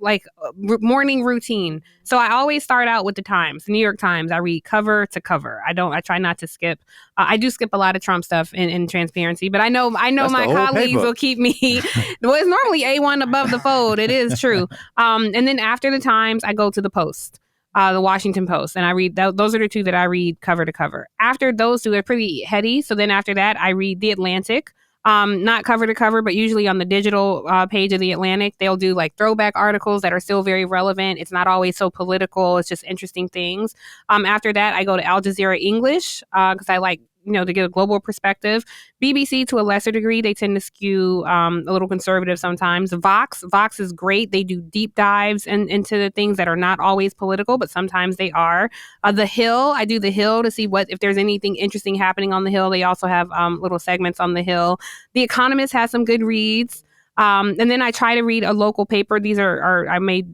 morning routine. So I always start out with the Times, New York Times. I read cover to cover. I try not to skip. I do skip a lot of Trump stuff in transparency, but I know That's my colleagues will keep me. Well, it's normally A1 above the fold. It is true. And then after the Times, I go to the Post. The Washington Post, and I read those are the 2 that I read cover to cover. After those 2, they're pretty heady. So then after that, I read The Atlantic, not cover to cover, but usually on the digital page of The Atlantic, they'll do like throwback articles that are still very relevant. It's not always so political. It's just interesting things. After that, I go to Al Jazeera English because I like to get a global perspective. BBC, to a lesser degree, they tend to skew a little conservative sometimes. Vox is great. They do deep dives into the things that are not always political, but sometimes they are. The Hill, I do The Hill to see if there's anything interesting happening on The Hill. They also have little segments on The Hill. The Economist has some good reads. And then I try to read a local paper. These are I made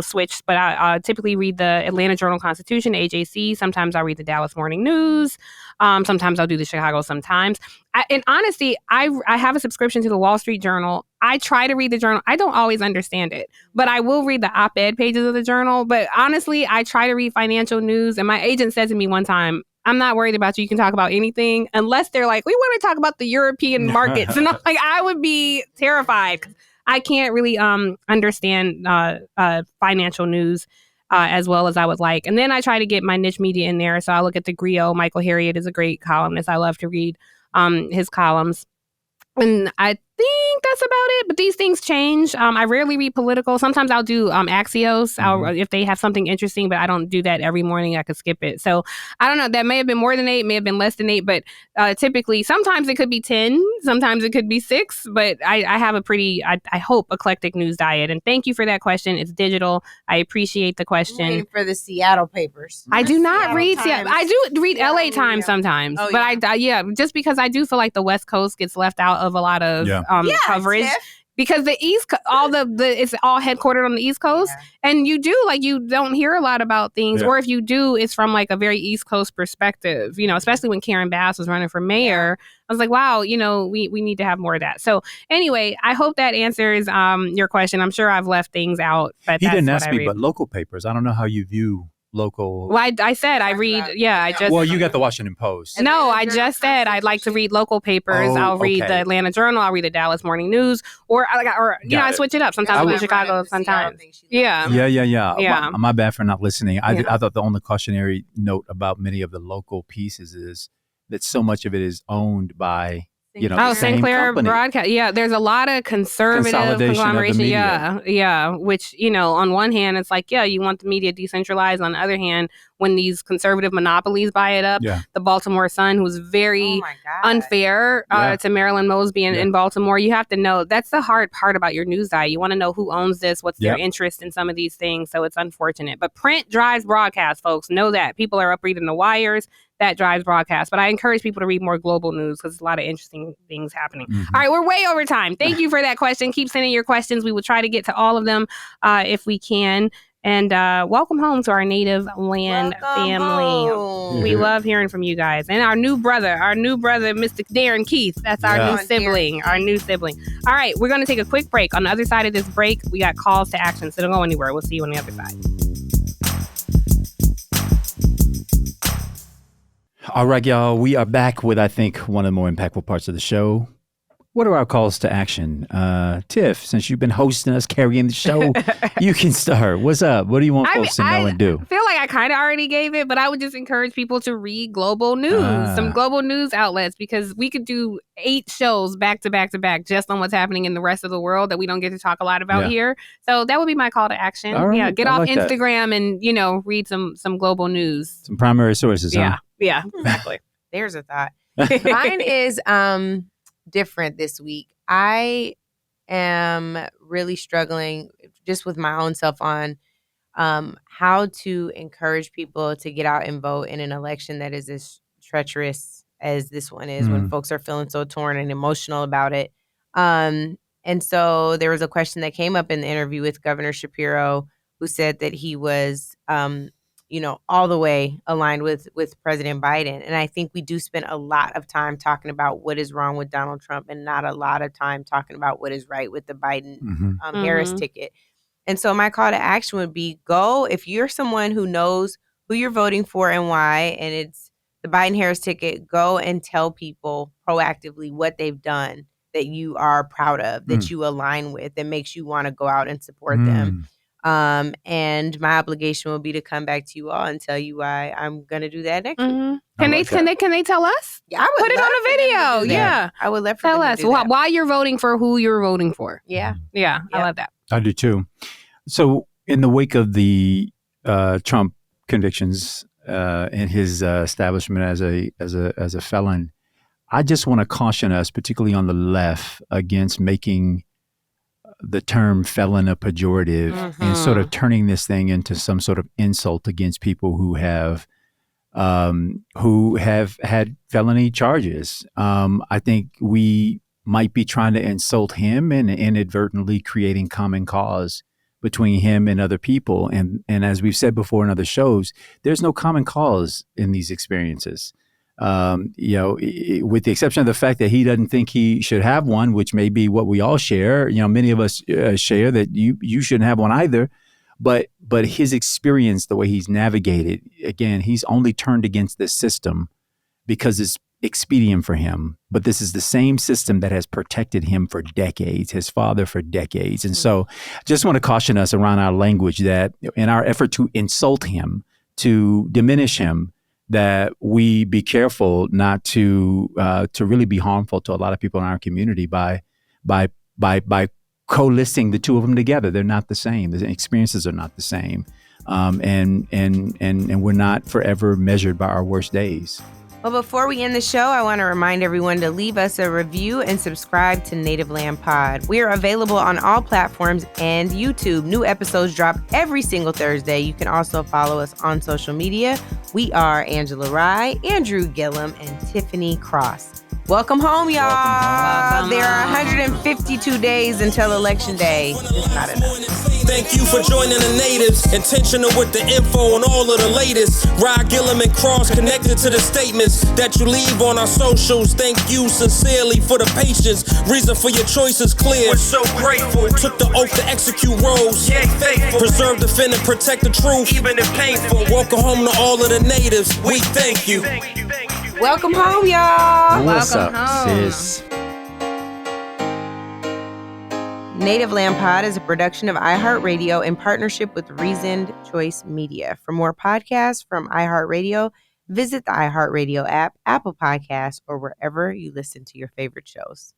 switch, but I typically read the Atlanta Journal-Constitution, AJC. Sometimes I read the Dallas Morning News. Sometimes I'll do the Chicago Sun-Times. And honestly, I have a subscription to the Wall Street Journal. I try to read the Journal. I don't always understand it, but I will read the op-ed pages of the Journal. But honestly, I try to read financial news. And my agent said to me one time, I'm not worried about you. You can talk about anything unless they're like, we want to talk about the European markets. And I'm like, I would be terrified. I can't really understand financial news as well as I would like. And then I try to get my niche media in there. So I look at the Griot. Michael Harriot is a great columnist. I love to read his columns. And I think that's about it. But these things change. I rarely read political. Sometimes I'll do Axios if they have something interesting, but I don't do that every morning. I could skip it. So I don't know. That may have been more than 8, may have been less than 8. But typically, sometimes it could be 10. Sometimes it could be 6. But I have a pretty, I hope, eclectic news diet. And thank you for that question. It's digital. I appreciate the question. I'm waiting for the Seattle papers. I do not read Seattle. I do read LA Times sometimes. Oh, but just because I do feel like the West Coast gets left out of a lot of coverage. Tiff. Because the East, it's all headquartered on the East Coast, and you don't hear a lot about things, or if you do, it's from like a very East Coast perspective. Especially when Karen Bass was running for mayor, I was like, wow, we need to have more of that. So anyway, I hope that answers your question. I'm sure I've left things out, but he didn't ask me, but local papers. I don't know how you view local. Well, I said I read. Well, you got the Washington Post. No, I just said I'd like to read local papers. I'll read the Atlanta Journal. I'll read the Dallas Morning News, or I switch it up. Sometimes I read Chicago. Sometimes, yeah. My bad for not listening. I thought the only cautionary note about many of the local pieces is that so much of it is owned by. Sinclair Broadcast. Yeah, there's a lot of conservative conglomeration. Which, on one hand, it's like, you want the media decentralized. On the other hand, when these conservative monopolies buy it up, the Baltimore Sun, who's very unfair to Marilyn Mosby in Baltimore, you have to know that's the hard part about your news diet. You want to know who owns this, what's their interest in some of these things. So it's unfortunate. But print drives broadcast, folks. Know that. People are up reading the wires. That drives broadcast. But I encourage people to read more global news because there's a lot of interesting things happening. All right, we're way over time. Thank you for that question. Keep sending your questions. We will try to get to all of them if we can. And welcome home to our native land family. Home. We love hearing from you guys. And our new brother, Mr. Darren Keith. That's our new sibling. Our new sibling. All right, we're going to take a quick break. On the other side of this break, we got calls to action. So don't go anywhere. We'll see you on the other side. All right, y'all. We are back with, I think, one of the more impactful parts of the show. What are our calls to action? Tiff, since you've been hosting us, carrying the show, you can start. What's up? What do you want folks to know and do? I feel like I kind of already gave it, but I would just encourage people to read global news, some global news outlets, because we could do 8 shows back to back to back just on what's happening in the rest of the world that we don't get to talk a lot about here. So that would be my call to action. Right, get off Instagram and, read some global news. Some primary sources, huh? Yeah, exactly. There's a thought. Mine is different this week. I am really struggling just with my own self on how to encourage people to get out and vote in an election that is as treacherous as this one is, when folks are feeling so torn and emotional about it. And so there was a question that came up in the interview with Governor Shapiro, who said that he was, all the way aligned with President Biden. And I think we do spend a lot of time talking about what is wrong with Donald Trump and not a lot of time talking about what is right with the Biden Harris ticket. And so my call to action would be, go, if you're someone who knows who you're voting for and why, and it's the Biden Harris ticket, go and tell people proactively what they've done that you are proud of, that you align with, that makes you want to go out and support them. And my obligation will be to come back to you all and tell you why I'm going to do that next week. Can they tell us? Yeah, I would put it on a video. Yeah, I would love for tell them us to do that. why you're voting for who you're voting for. Yeah, I love that. I do too. So in the wake of the Trump convictions and his establishment as a felon, I just want to caution us, particularly on the left, against making the term felon a pejorative and sort of turning this thing into some sort of insult against people who have had felony charges. I think we might be trying to insult him and inadvertently creating common cause between him and other people. And as we've said before in other shows, there's no common cause in these experiences. With the exception of the fact that he doesn't think he should have one, which may be what we all share. Many of us share that you shouldn't have one either. But his experience, the way he's navigated, again, he's only turned against this system because it's expedient for him. But this is the same system that has protected him for decades, his father for decades. And so just want to caution us around our language that in our effort to insult him, to diminish him, that we be careful not to really be harmful to a lot of people in our community by coalescing the two of them together. They're not the same. The experiences are not the same, and we're not forever measured by our worst days. Well, before we end the show, I want to remind everyone to leave us a review and subscribe to Native Land Pod. We are available on all platforms and YouTube. New episodes drop every single Thursday. You can also follow us on social media. We are Angela Rye, Andrew Gillum, and Tiffany Cross. Welcome home, y'all. Welcome there are home. 152 days until Election Day. It's not enough. Thank you for joining the natives. Intentional with the info on all of the latest. Rye, Gillum, and Cross connected to the statements that you leave on our socials. Thank you sincerely for the patience. Reason for your choice is clear. We're so grateful. Took the oath to execute roles. Yeah, faithful. Preserve, defend, and protect the truth, even if painful. Welcome home to all of the natives. We thank you. Welcome home, y'all. What's Welcome up, home. sis? Native Land Pod is a production of iHeartRadio in partnership with Reasoned Choice Media. For more podcasts from iHeartRadio, visit the iHeartRadio app, Apple Podcasts, or wherever you listen to your favorite shows.